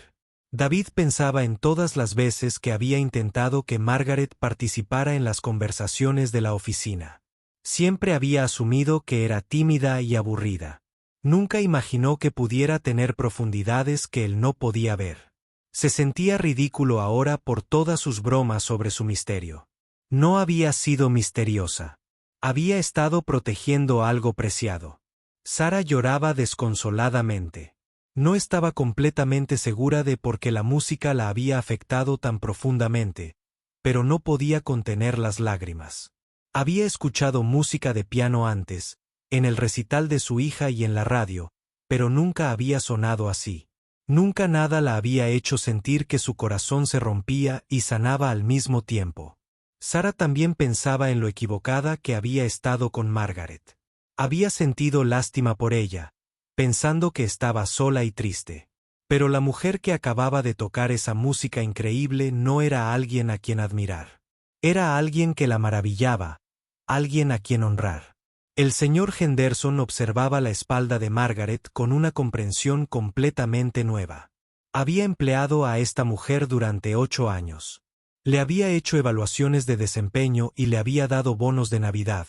David pensaba en todas las veces que había intentado que Margaret participara en las conversaciones de la oficina. Siempre había asumido que era tímida y aburrida. Nunca imaginó que pudiera tener profundidades que él no podía ver. Se sentía ridículo ahora por todas sus bromas sobre su misterio. No había sido misteriosa. Había estado protegiendo algo preciado. Sara lloraba desconsoladamente. No estaba completamente segura de por qué la música la había afectado tan profundamente, pero no podía contener las lágrimas. Había escuchado música de piano antes, en el recital de su hija y en la radio, pero nunca había sonado así. Nunca nada la había hecho sentir que su corazón se rompía y sanaba al mismo tiempo. Sara también pensaba en lo equivocada que había estado con Margaret. Había sentido lástima por ella, pensando que estaba sola y triste. Pero la mujer que acababa de tocar esa música increíble no era alguien a quien admirar. Era alguien que la maravillaba, alguien a quien honrar. El señor Henderson observaba la espalda de Margaret con una comprensión completamente nueva. Había empleado a esta mujer durante 8 años. Le había hecho evaluaciones de desempeño y le había dado bonos de Navidad,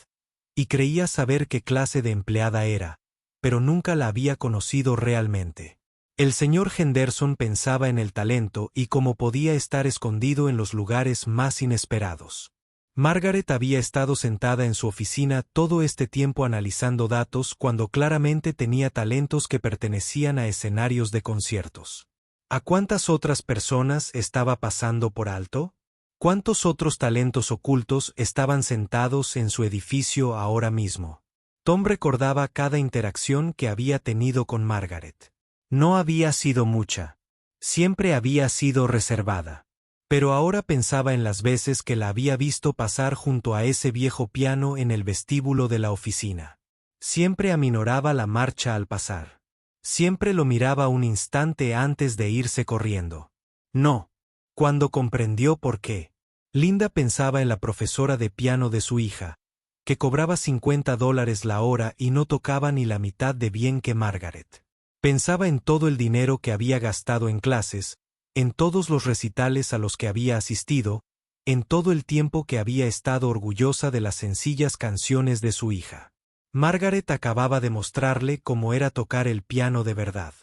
y creía saber qué clase de empleada era, pero nunca la había conocido realmente. El señor Henderson pensaba en el talento y cómo podía estar escondido en los lugares más inesperados. Margaret había estado sentada en su oficina todo este tiempo analizando datos cuando claramente tenía talentos que pertenecían a escenarios de conciertos. ¿A cuántas otras personas estaba pasando por alto? ¿Cuántos otros talentos ocultos estaban sentados en su edificio ahora mismo? Tom recordaba cada interacción que había tenido con Margaret. No había sido mucha. Siempre había sido reservada. Pero ahora pensaba en las veces que la había visto pasar junto a ese viejo piano en el vestíbulo de la oficina. Siempre aminoraba la marcha al pasar. Siempre lo miraba un instante antes de irse corriendo. No. Cuando comprendió por qué. Linda pensaba en la profesora de piano de su hija, que cobraba $50 la hora y no tocaba ni la mitad de bien que Margaret. Pensaba en todo el dinero que había gastado en clases, en todos los recitales a los que había asistido, en todo el tiempo que había estado orgullosa de las sencillas canciones de su hija. Margaret acababa de mostrarle cómo era tocar el piano de verdad.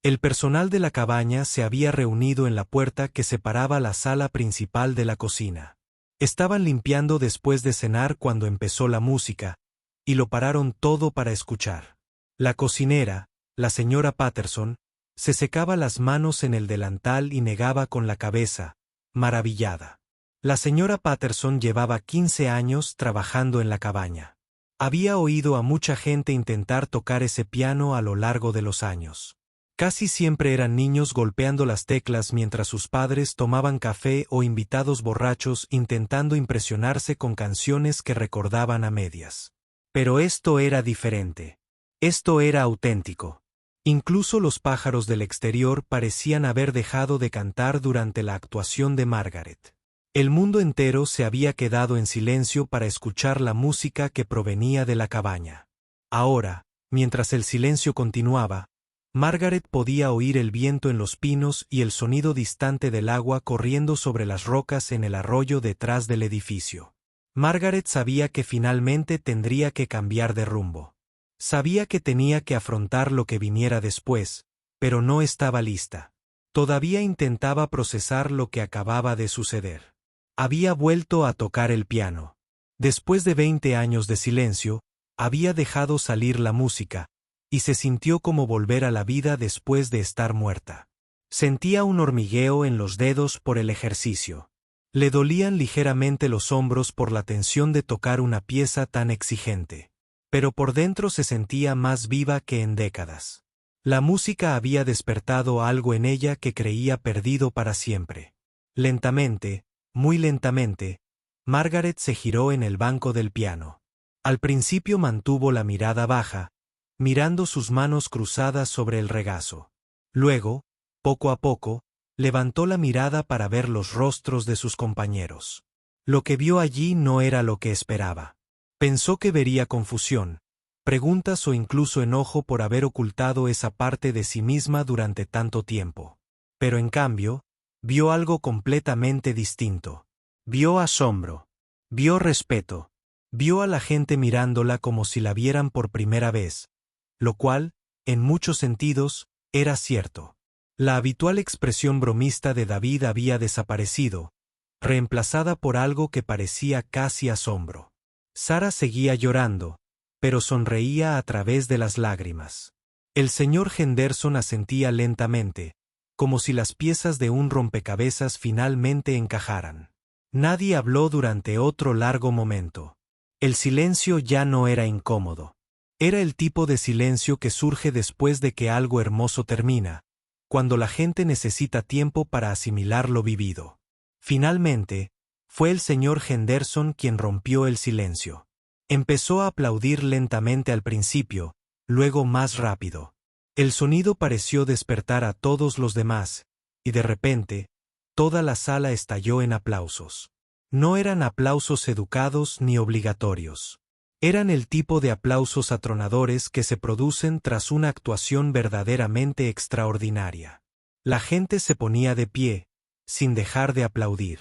El personal de la cabaña se había reunido en la puerta que separaba la sala principal de la cocina. Estaban limpiando después de cenar cuando empezó la música, y lo pararon todo para escuchar. La cocinera, la señora Patterson, se secaba las manos en el delantal y negaba con la cabeza, maravillada. La señora Patterson llevaba 15 años trabajando en la cabaña. Había oído a mucha gente intentar tocar ese piano a lo largo de los años. Casi siempre eran niños golpeando las teclas mientras sus padres tomaban café o invitados borrachos intentando impresionarse con canciones que recordaban a medias. Pero esto era diferente. Esto era auténtico. Incluso los pájaros del exterior parecían haber dejado de cantar durante la actuación de Margaret. El mundo entero se había quedado en silencio para escuchar la música que provenía de la cabaña. Ahora, mientras el silencio continuaba, Margaret podía oír el viento en los pinos y el sonido distante del agua corriendo sobre las rocas en el arroyo detrás del edificio. Margaret sabía que finalmente tendría que cambiar de rumbo. Sabía que tenía que afrontar lo que viniera después, pero no estaba lista. Todavía intentaba procesar lo que acababa de suceder. Había vuelto a tocar el piano. Después de 20 años de silencio, había dejado salir la música, y se sintió como volver a la vida después de estar muerta. Sentía un hormigueo en los dedos por el ejercicio. Le dolían ligeramente los hombros por la tensión de tocar una pieza tan exigente. Pero por dentro se sentía más viva que en décadas. La música había despertado algo en ella que creía perdido para siempre. Lentamente, muy lentamente, Margaret se giró en el banco del piano. Al principio mantuvo la mirada baja, mirando sus manos cruzadas sobre el regazo. Luego, poco a poco, levantó la mirada para ver los rostros de sus compañeros. Lo que vio allí no era lo que esperaba. Pensó que vería confusión, preguntas o incluso enojo por haber ocultado esa parte de sí misma durante tanto tiempo. Pero en cambio, vio algo completamente distinto. Vio asombro. Vio respeto. Vio a la gente mirándola como si la vieran por primera vez, lo cual, en muchos sentidos, era cierto. La habitual expresión bromista de David había desaparecido, reemplazada por algo que parecía casi asombro. Sara seguía llorando, pero sonreía a través de las lágrimas. El señor Henderson asentía lentamente, como si las piezas de un rompecabezas finalmente encajaran. Nadie habló durante otro largo momento. El silencio ya no era incómodo. Era el tipo de silencio que surge después de que algo hermoso termina, cuando la gente necesita tiempo para asimilar lo vivido. Finalmente, fue el señor Henderson quien rompió el silencio. Empezó a aplaudir lentamente al principio, luego más rápido. El sonido pareció despertar a todos los demás, y de repente, toda la sala estalló en aplausos. No eran aplausos educados ni obligatorios. Eran el tipo de aplausos atronadores que se producen tras una actuación verdaderamente extraordinaria. La gente se ponía de pie, sin dejar de aplaudir.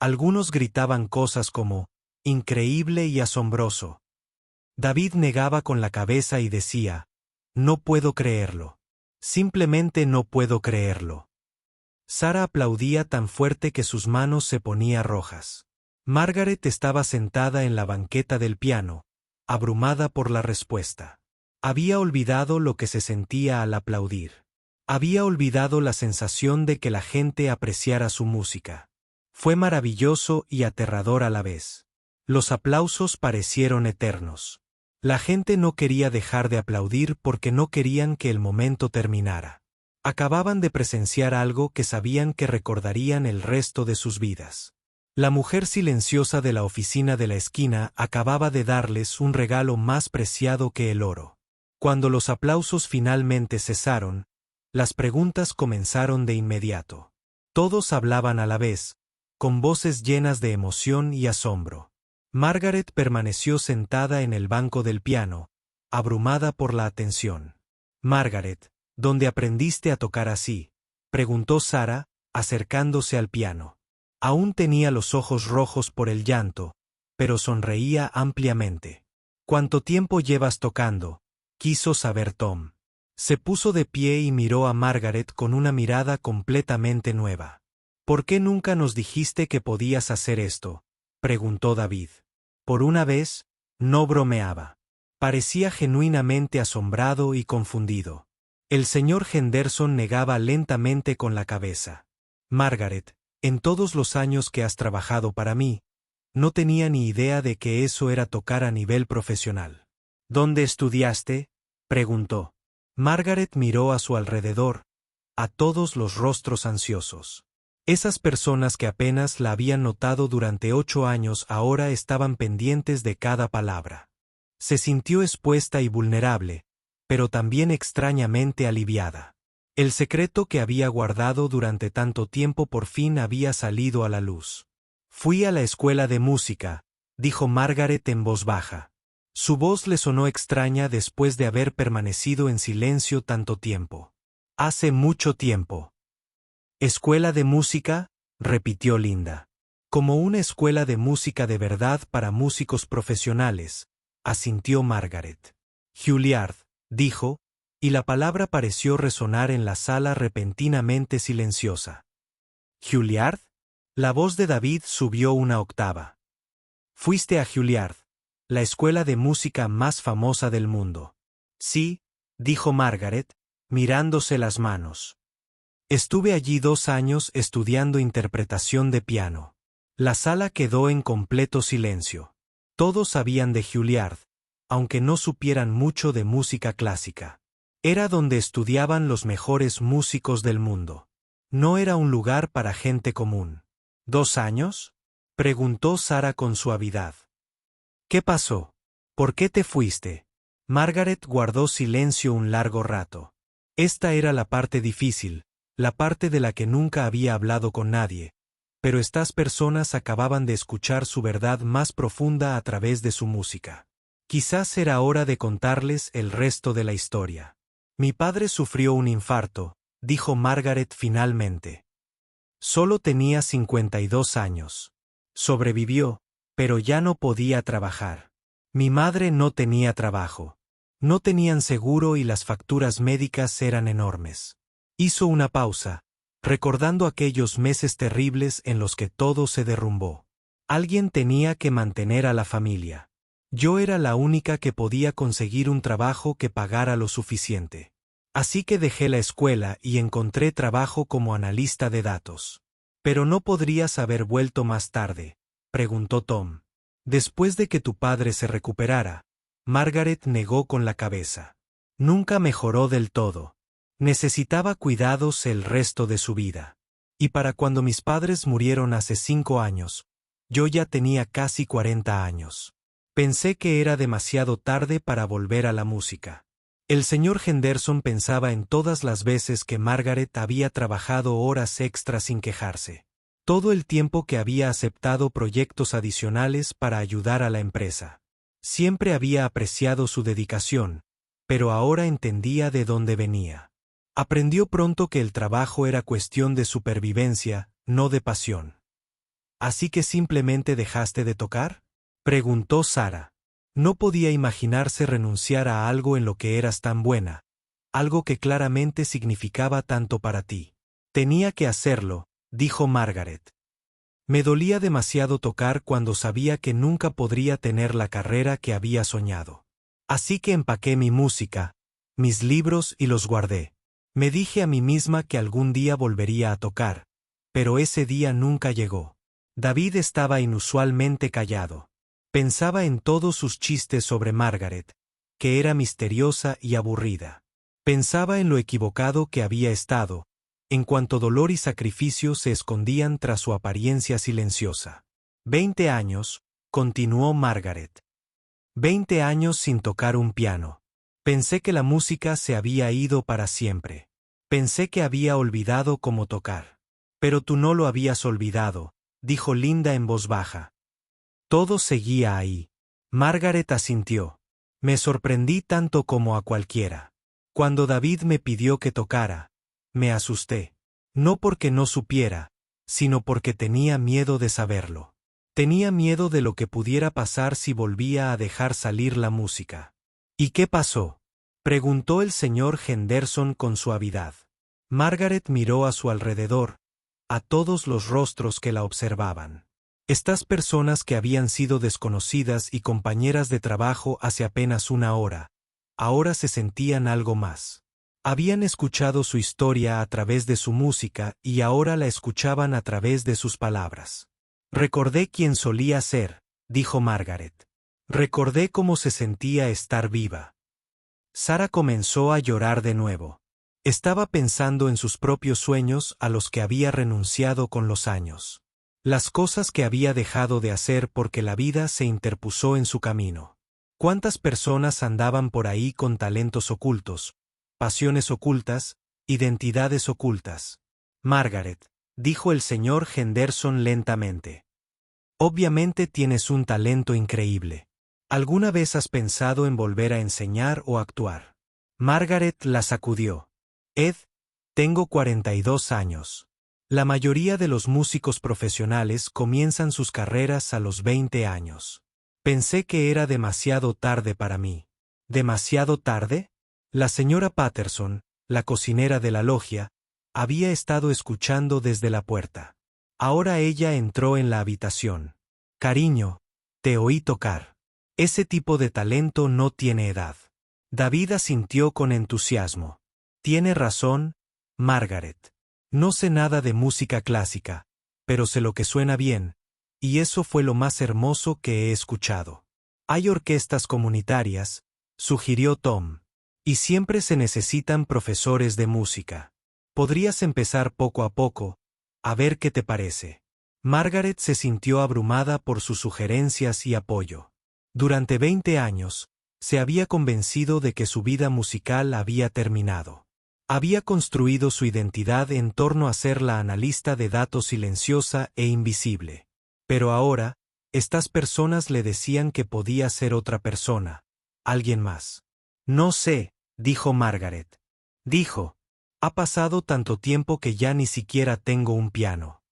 Algunos gritaban cosas como, increíble y asombroso. David negaba con la cabeza y decía, no puedo creerlo. Simplemente no puedo creerlo. Sara aplaudía tan fuerte que sus manos se ponían rojas. Margaret estaba sentada en la banqueta del piano, abrumada por la respuesta. Había olvidado lo que se sentía al aplaudir. Había olvidado la sensación de que la gente apreciara su música. Fue maravilloso y aterrador a la vez. Los aplausos parecieron eternos. La gente no quería dejar de aplaudir porque no querían que el momento terminara. Acababan de presenciar algo que sabían que recordarían el resto de sus vidas. La mujer silenciosa de la oficina de la esquina acababa de darles un regalo más preciado que el oro. Cuando los aplausos finalmente cesaron, las preguntas comenzaron de inmediato. Todos hablaban a la vez, con voces llenas de emoción y asombro. Margaret permaneció sentada en el banco del piano, abrumada por la atención. Margaret, ¿dónde aprendiste a tocar así?, preguntó Sara, acercándose al piano. Aún tenía los ojos rojos por el llanto, pero sonreía ampliamente. ¿Cuánto tiempo llevas tocando?, quiso saber Tom. Se puso de pie y miró a Margaret con una mirada completamente nueva. ¿Por qué nunca nos dijiste que podías hacer esto?, preguntó David. Por una vez, no bromeaba. Parecía genuinamente asombrado y confundido. El señor Henderson negaba lentamente con la cabeza. Margaret, en todos los años que has trabajado para mí, no tenía ni idea de que eso era tocar a nivel profesional. ¿Dónde estudiaste?, preguntó. Margaret miró a su alrededor, a todos los rostros ansiosos. Esas personas que apenas la habían notado durante 8 años ahora estaban pendientes de cada palabra. Se sintió expuesta y vulnerable, pero también extrañamente aliviada. El secreto que había guardado durante tanto tiempo por fin había salido a la luz. Fui a la escuela de música, dijo Margaret en voz baja. Su voz le sonó extraña después de haber permanecido en silencio tanto tiempo. Hace mucho tiempo. ¿Escuela de música?, repitió Linda. Como una escuela de música de verdad para músicos profesionales, asintió Margaret. Juilliard, dijo, y la palabra pareció resonar en la sala repentinamente silenciosa. ¿Juilliard? La voz de David subió una octava. Fuiste a Juilliard, la escuela de música más famosa del mundo. Sí, dijo Margaret, mirándose las manos. Estuve allí 2 años estudiando interpretación de piano. La sala quedó en completo silencio. Todos sabían de Juilliard, aunque no supieran mucho de música clásica. Era donde estudiaban los mejores músicos del mundo. No era un lugar para gente común. ¿2 años? Preguntó Sara con suavidad. ¿Qué pasó? ¿Por qué te fuiste? Margaret guardó silencio un largo rato. Esta era la parte difícil, la parte de la que nunca había hablado con nadie, pero estas personas acababan de escuchar su verdad más profunda a través de su música. Quizás era hora de contarles el resto de la historia. Mi padre sufrió un infarto, dijo Margaret finalmente. Solo tenía 52 años. Sobrevivió, pero ya no podía trabajar. Mi madre no tenía trabajo. No tenían seguro y las facturas médicas eran enormes. Hizo una pausa, recordando aquellos meses terribles en los que todo se derrumbó. Alguien tenía que mantener a la familia. Yo era la única que podía conseguir un trabajo que pagara lo suficiente. Así que dejé la escuela y encontré trabajo como analista de datos. ¿Pero no podrías haber vuelto más tarde?, preguntó Tom. Después de que tu padre se recuperara. Margaret negó con la cabeza. Nunca mejoró del todo. Necesitaba cuidados el resto de su vida. Y para cuando mis padres murieron hace 5 años, yo ya tenía casi 40 años. Pensé que era demasiado tarde para volver a la música. El señor Henderson pensaba en todas las veces que Margaret había trabajado horas extras sin quejarse. Todo el tiempo que había aceptado proyectos adicionales para ayudar a la empresa. Siempre había apreciado su dedicación, pero ahora entendía de dónde venía. Aprendió pronto que el trabajo era cuestión de supervivencia, no de pasión. ¿Así que simplemente dejaste de tocar?, preguntó Sara. No podía imaginarse renunciar a algo en lo que eras tan buena, algo que claramente significaba tanto para ti. Tenía que hacerlo, dijo Margaret. Me dolía demasiado tocar cuando sabía que nunca podría tener la carrera que había soñado. Así que empaqué mi música, mis libros y los guardé. Me dije a mí misma que algún día volvería a tocar, pero ese día nunca llegó. David estaba inusualmente callado. Pensaba en todos sus chistes sobre Margaret, que era misteriosa y aburrida. Pensaba en lo equivocado que había estado, en cuanto dolor y sacrificio se escondían tras su apariencia silenciosa. 20 años, continuó Margaret. 20 años sin tocar un piano. Pensé que la música se había ido para siempre. Pensé que había olvidado cómo tocar. Pero tú no lo habías olvidado, dijo Linda en voz baja. Todo seguía ahí. Margaret asintió. Me sorprendí tanto como a cualquiera. Cuando David me pidió que tocara, me asusté. No porque no supiera, sino porque tenía miedo de saberlo. Tenía miedo de lo que pudiera pasar si volvía a dejar salir la música. ¿Y qué pasó?, preguntó el señor Henderson con suavidad. Margaret miró a su alrededor, a todos los rostros que la observaban. Estas personas que habían sido desconocidas y compañeras de trabajo hace apenas una hora, ahora se sentían algo más. Habían escuchado su historia a través de su música y ahora la escuchaban a través de sus palabras. Recordé quién solía ser, dijo Margaret. Recordé cómo se sentía estar viva. Sara comenzó a llorar de nuevo. Estaba pensando en sus propios sueños a los que había renunciado con los años. Las cosas que había dejado de hacer porque la vida se interpuso en su camino. ¿Cuántas personas andaban por ahí con talentos ocultos, pasiones ocultas, identidades ocultas? Margaret, dijo el señor Henderson lentamente. Obviamente tienes un talento increíble. ¿Alguna vez has pensado en volver a enseñar o actuar? Margaret la sacudió. Ed, tengo 42 años. La mayoría de los músicos profesionales comienzan sus carreras a los 20 años. Pensé que era demasiado tarde para mí. ¿Demasiado tarde? La señora Patterson, la cocinera de la logia, había estado escuchando desde la puerta. Ahora ella entró en la habitación. Cariño, te oí tocar. Ese tipo de talento no tiene edad. David asintió con entusiasmo. Tiene razón, Margaret. No sé nada de música clásica, pero sé lo que suena bien, y eso fue lo más hermoso que he escuchado. Hay orquestas comunitarias, sugirió Tom. Y siempre se necesitan profesores de música. Podrías empezar poco a poco, a ver qué te parece. Margaret se sintió abrumada por sus sugerencias y apoyo. Durante 20 años, se había convencido de que su vida musical había terminado. Había construido su identidad en torno a ser la analista de datos silenciosa e invisible. Pero ahora, estas personas le decían que podía ser otra persona, alguien más. No sé, dijo Margaret. Dijo, ha pasado tanto tiempo que ya ni siquiera tengo un piano.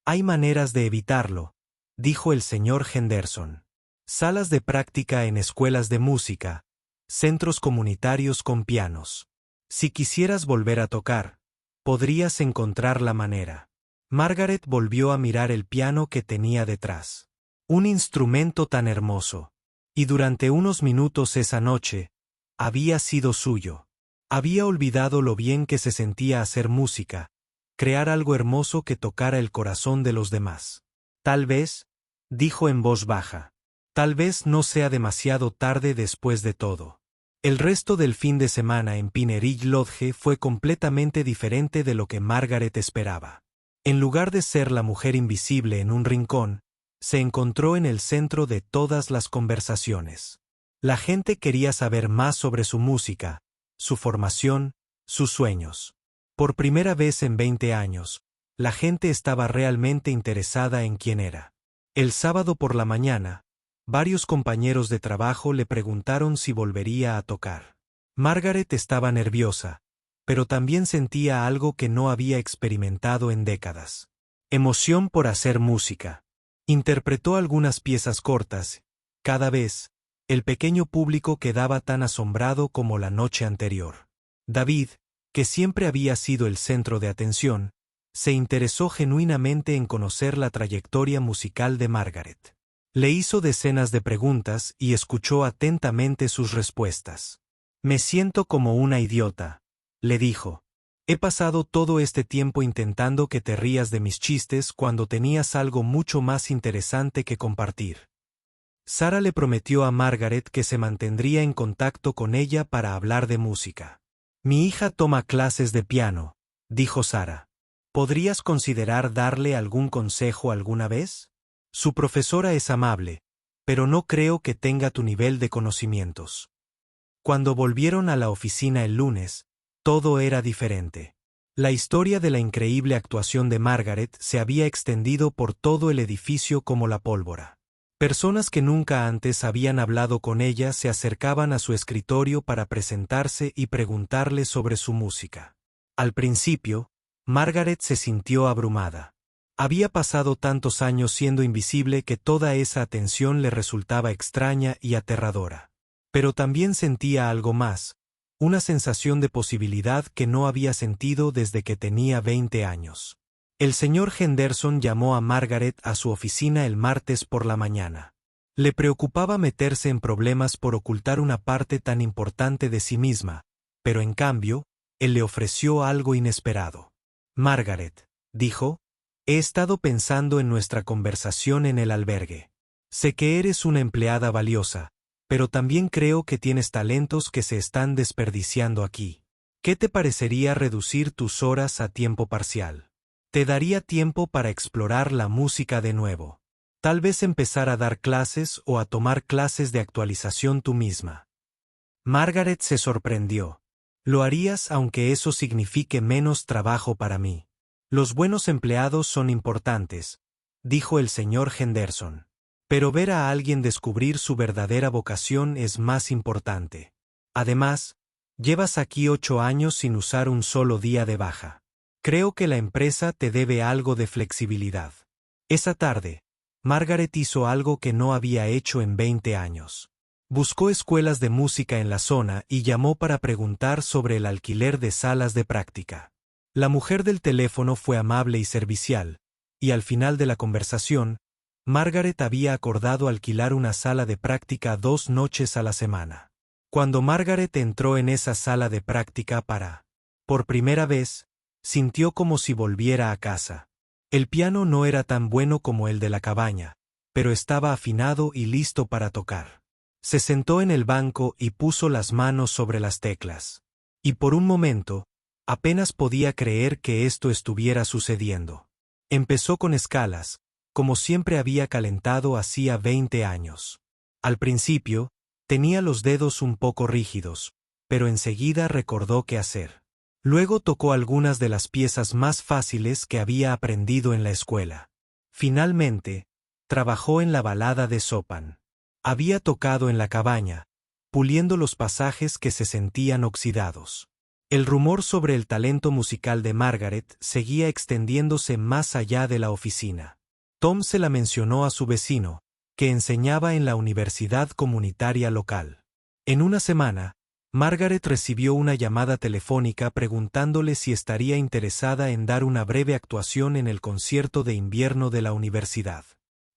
Hay maneras de evitarlo, dijo el señor Henderson. Salas de práctica en escuelas de música, centros comunitarios con pianos. Si quisieras volver a tocar, podrías encontrar la manera. Margaret volvió a mirar el piano que tenía detrás. Un instrumento tan hermoso. Y durante unos minutos esa noche, había sido suyo. Había olvidado lo bien que se sentía hacer música, crear algo hermoso que tocara el corazón de los demás. Tal vez, dijo en voz baja, tal vez no sea demasiado tarde después de todo. El resto del fin de semana en Pineridge Lodge fue completamente diferente de lo que Margaret esperaba. En lugar de ser la mujer invisible en un rincón, se encontró en el centro de todas las conversaciones. La gente quería saber más sobre su música, su formación, sus sueños. Por primera vez en 20 años, la gente estaba realmente interesada en quién era. El sábado por la mañana, varios compañeros de trabajo le preguntaron si volvería a tocar. Margaret estaba nerviosa, pero también sentía algo que no había experimentado en décadas. Emoción por hacer música. Interpretó algunas piezas cortas. Cada vez, el pequeño público quedaba tan asombrado como la noche anterior. David, que siempre había sido el centro de atención, se interesó genuinamente en conocer la trayectoria musical de Margaret. Le hizo decenas de preguntas y escuchó atentamente sus respuestas. Me siento como una idiota, le dijo. He pasado todo este tiempo intentando que te rías de mis chistes cuando tenías algo mucho más interesante que compartir. Sara le prometió a Margaret que se mantendría en contacto con ella para hablar de música. Mi hija toma clases de piano, dijo Sara. ¿Podrías considerar darle algún consejo alguna vez? Su profesora es amable, pero no creo que tenga tu nivel de conocimientos. Cuando volvieron a la oficina el lunes, todo era diferente. La historia de la increíble actuación de Margaret se había extendido por todo el edificio como la pólvora. Personas que nunca antes habían hablado con ella se acercaban a su escritorio para presentarse y preguntarle sobre su música. Al principio, Margaret se sintió abrumada. Había pasado tantos años siendo invisible que toda esa atención le resultaba extraña y aterradora. Pero también sentía algo más, una sensación de posibilidad que no había sentido desde que tenía 20 años. El señor Henderson llamó a Margaret a su oficina el martes por la mañana. Le preocupaba meterse en problemas por ocultar una parte tan importante de sí misma, pero en cambio, él le ofreció algo inesperado. Margaret, dijo, he estado pensando en nuestra conversación en el albergue. Sé que eres una empleada valiosa, pero también creo que tienes talentos que se están desperdiciando aquí. ¿Qué te parecería reducir tus horas a tiempo parcial? Te daría tiempo para explorar la música de nuevo. Tal vez empezar a dar clases o a tomar clases de actualización tú misma. Margaret se sorprendió. Lo harías aunque eso signifique menos trabajo para mí. Los buenos empleados son importantes, dijo el señor Henderson. Pero ver a alguien descubrir su verdadera vocación es más importante. Además, llevas aquí 8 años sin usar un solo día de baja. Creo que la empresa te debe algo de flexibilidad. Esa tarde, Margaret hizo algo que no había hecho en 20 años. Buscó escuelas de música en la zona y llamó para preguntar sobre el alquiler de salas de práctica. La mujer del teléfono fue amable y servicial, y al final de la conversación, Margaret había acordado alquilar una sala de práctica 2 noches a la semana. Cuando Margaret entró en esa sala de práctica por primera vez, sintió como si volviera a casa. El piano no era tan bueno como el de la cabaña, pero estaba afinado y listo para tocar. Se sentó en el banco y puso las manos sobre las teclas. Y por un momento, apenas podía creer que esto estuviera sucediendo. Empezó con escalas, como siempre había calentado hacía 20 años. Al principio, tenía los dedos un poco rígidos, pero enseguida recordó qué hacer. Luego tocó algunas de las piezas más fáciles que había aprendido en la escuela. Finalmente, trabajó en la balada de Chopin. Había tocado en la cabaña, puliendo los pasajes que se sentían oxidados. El rumor sobre el talento musical de Margaret seguía extendiéndose más allá de la oficina. Tom se la mencionó a su vecino, que enseñaba en la universidad comunitaria local. En una semana, Margaret recibió una llamada telefónica preguntándole si estaría interesada en dar una breve actuación en el concierto de invierno de la universidad.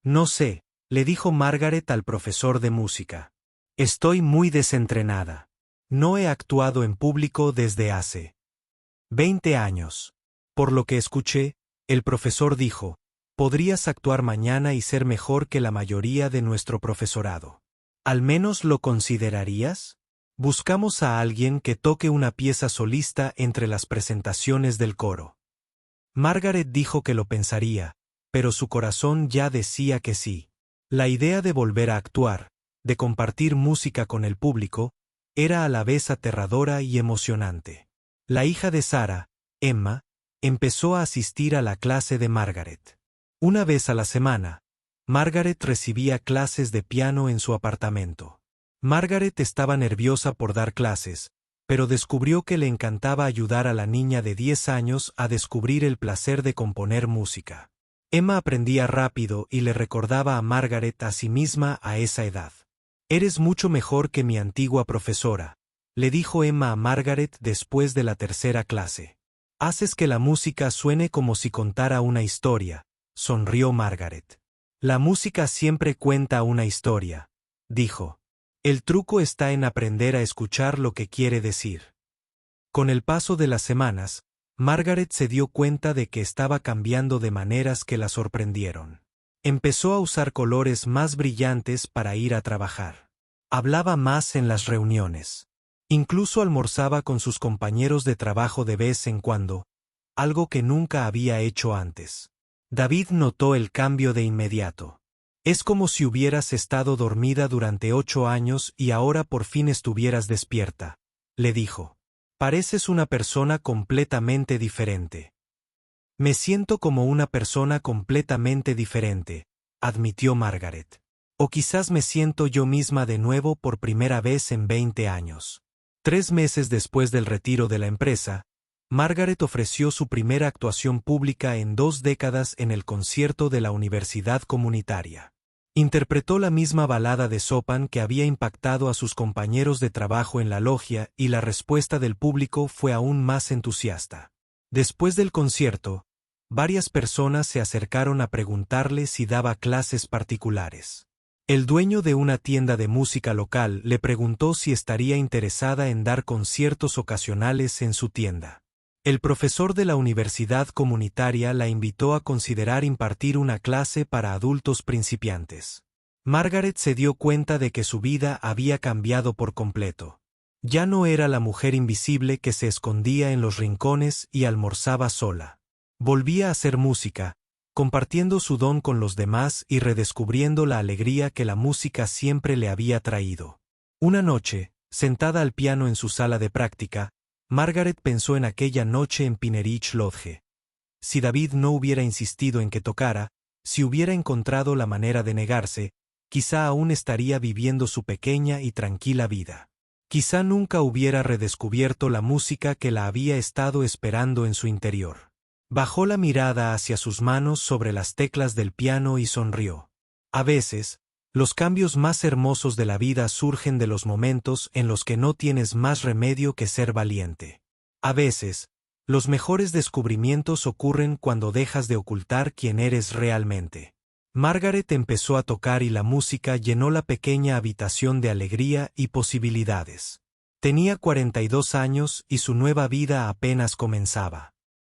No sé, le dijo Margaret al profesor de música. Estoy muy desentrenada. No he actuado en público desde hace 20 años. Por lo que escuché, el profesor dijo, podrías actuar mañana y ser mejor que la mayoría de nuestro profesorado. ¿Al menos lo considerarías? Buscamos a alguien que toque una pieza solista entre las presentaciones del coro. Margaret dijo que lo pensaría, pero su corazón ya decía que sí. La idea de volver a actuar, de compartir música con el público, era a la vez aterradora y emocionante. La hija de Sarah, Emma, empezó a asistir a la clase de Margaret. Una vez a la semana, Margaret recibía clases de piano en su apartamento. Margaret estaba nerviosa por dar clases, pero descubrió que le encantaba ayudar a la niña de 10 años a descubrir el placer de componer música. Emma aprendía rápido y le recordaba a Margaret a sí misma a esa edad. Eres mucho mejor que mi antigua profesora, le dijo Emma a Margaret después de la tercera clase. Haces que la música suene como si contara una historia, sonrió Margaret. La música siempre cuenta una historia, dijo. El truco está en aprender a escuchar lo que quiere decir. Con el paso de las semanas, Margaret se dio cuenta de que estaba cambiando de maneras que la sorprendieron. Empezó a usar colores más brillantes para ir a trabajar. Hablaba más en las reuniones. Incluso almorzaba con sus compañeros de trabajo de vez en cuando, algo que nunca había hecho antes. David notó el cambio de inmediato. Es como si hubieras estado dormida durante 8 años y ahora por fin estuvieras despierta, le dijo. Pareces una persona completamente diferente. Me siento como una persona completamente diferente, admitió Margaret. O quizás me siento yo misma de nuevo por primera vez en 20 años. 3 meses después del retiro de la empresa, Margaret ofreció su primera actuación pública en 2 décadas en el concierto de la universidad comunitaria. Interpretó la misma balada de Chopin que había impactado a sus compañeros de trabajo en la logia y la respuesta del público fue aún más entusiasta. Después del concierto, varias personas se acercaron a preguntarle si daba clases particulares. El dueño de una tienda de música local le preguntó si estaría interesada en dar conciertos ocasionales en su tienda. El profesor de la universidad comunitaria la invitó a considerar impartir una clase para adultos principiantes. Margaret se dio cuenta de que su vida había cambiado por completo. Ya no era la mujer invisible que se escondía en los rincones y almorzaba sola. Volvía a hacer música, compartiendo su don con los demás y redescubriendo la alegría que la música siempre le había traído. Una noche, sentada al piano en su sala de práctica, Margaret pensó en aquella noche en Pinnerich Lodge. Si David no hubiera insistido en que tocara, si hubiera encontrado la manera de negarse, quizá aún estaría viviendo su pequeña y tranquila vida. Quizá nunca hubiera redescubierto la música que la había estado esperando en su interior. Bajó la mirada hacia sus manos sobre las teclas del piano y sonrió. A veces, los cambios más hermosos de la vida surgen de los momentos en los que no tienes más remedio que ser valiente. A veces, los mejores descubrimientos ocurren cuando dejas de ocultar quién eres realmente. Margaret empezó a tocar y la música llenó la pequeña habitación de alegría y posibilidades. Tenía 42 años y su nueva vida apenas comenzaba.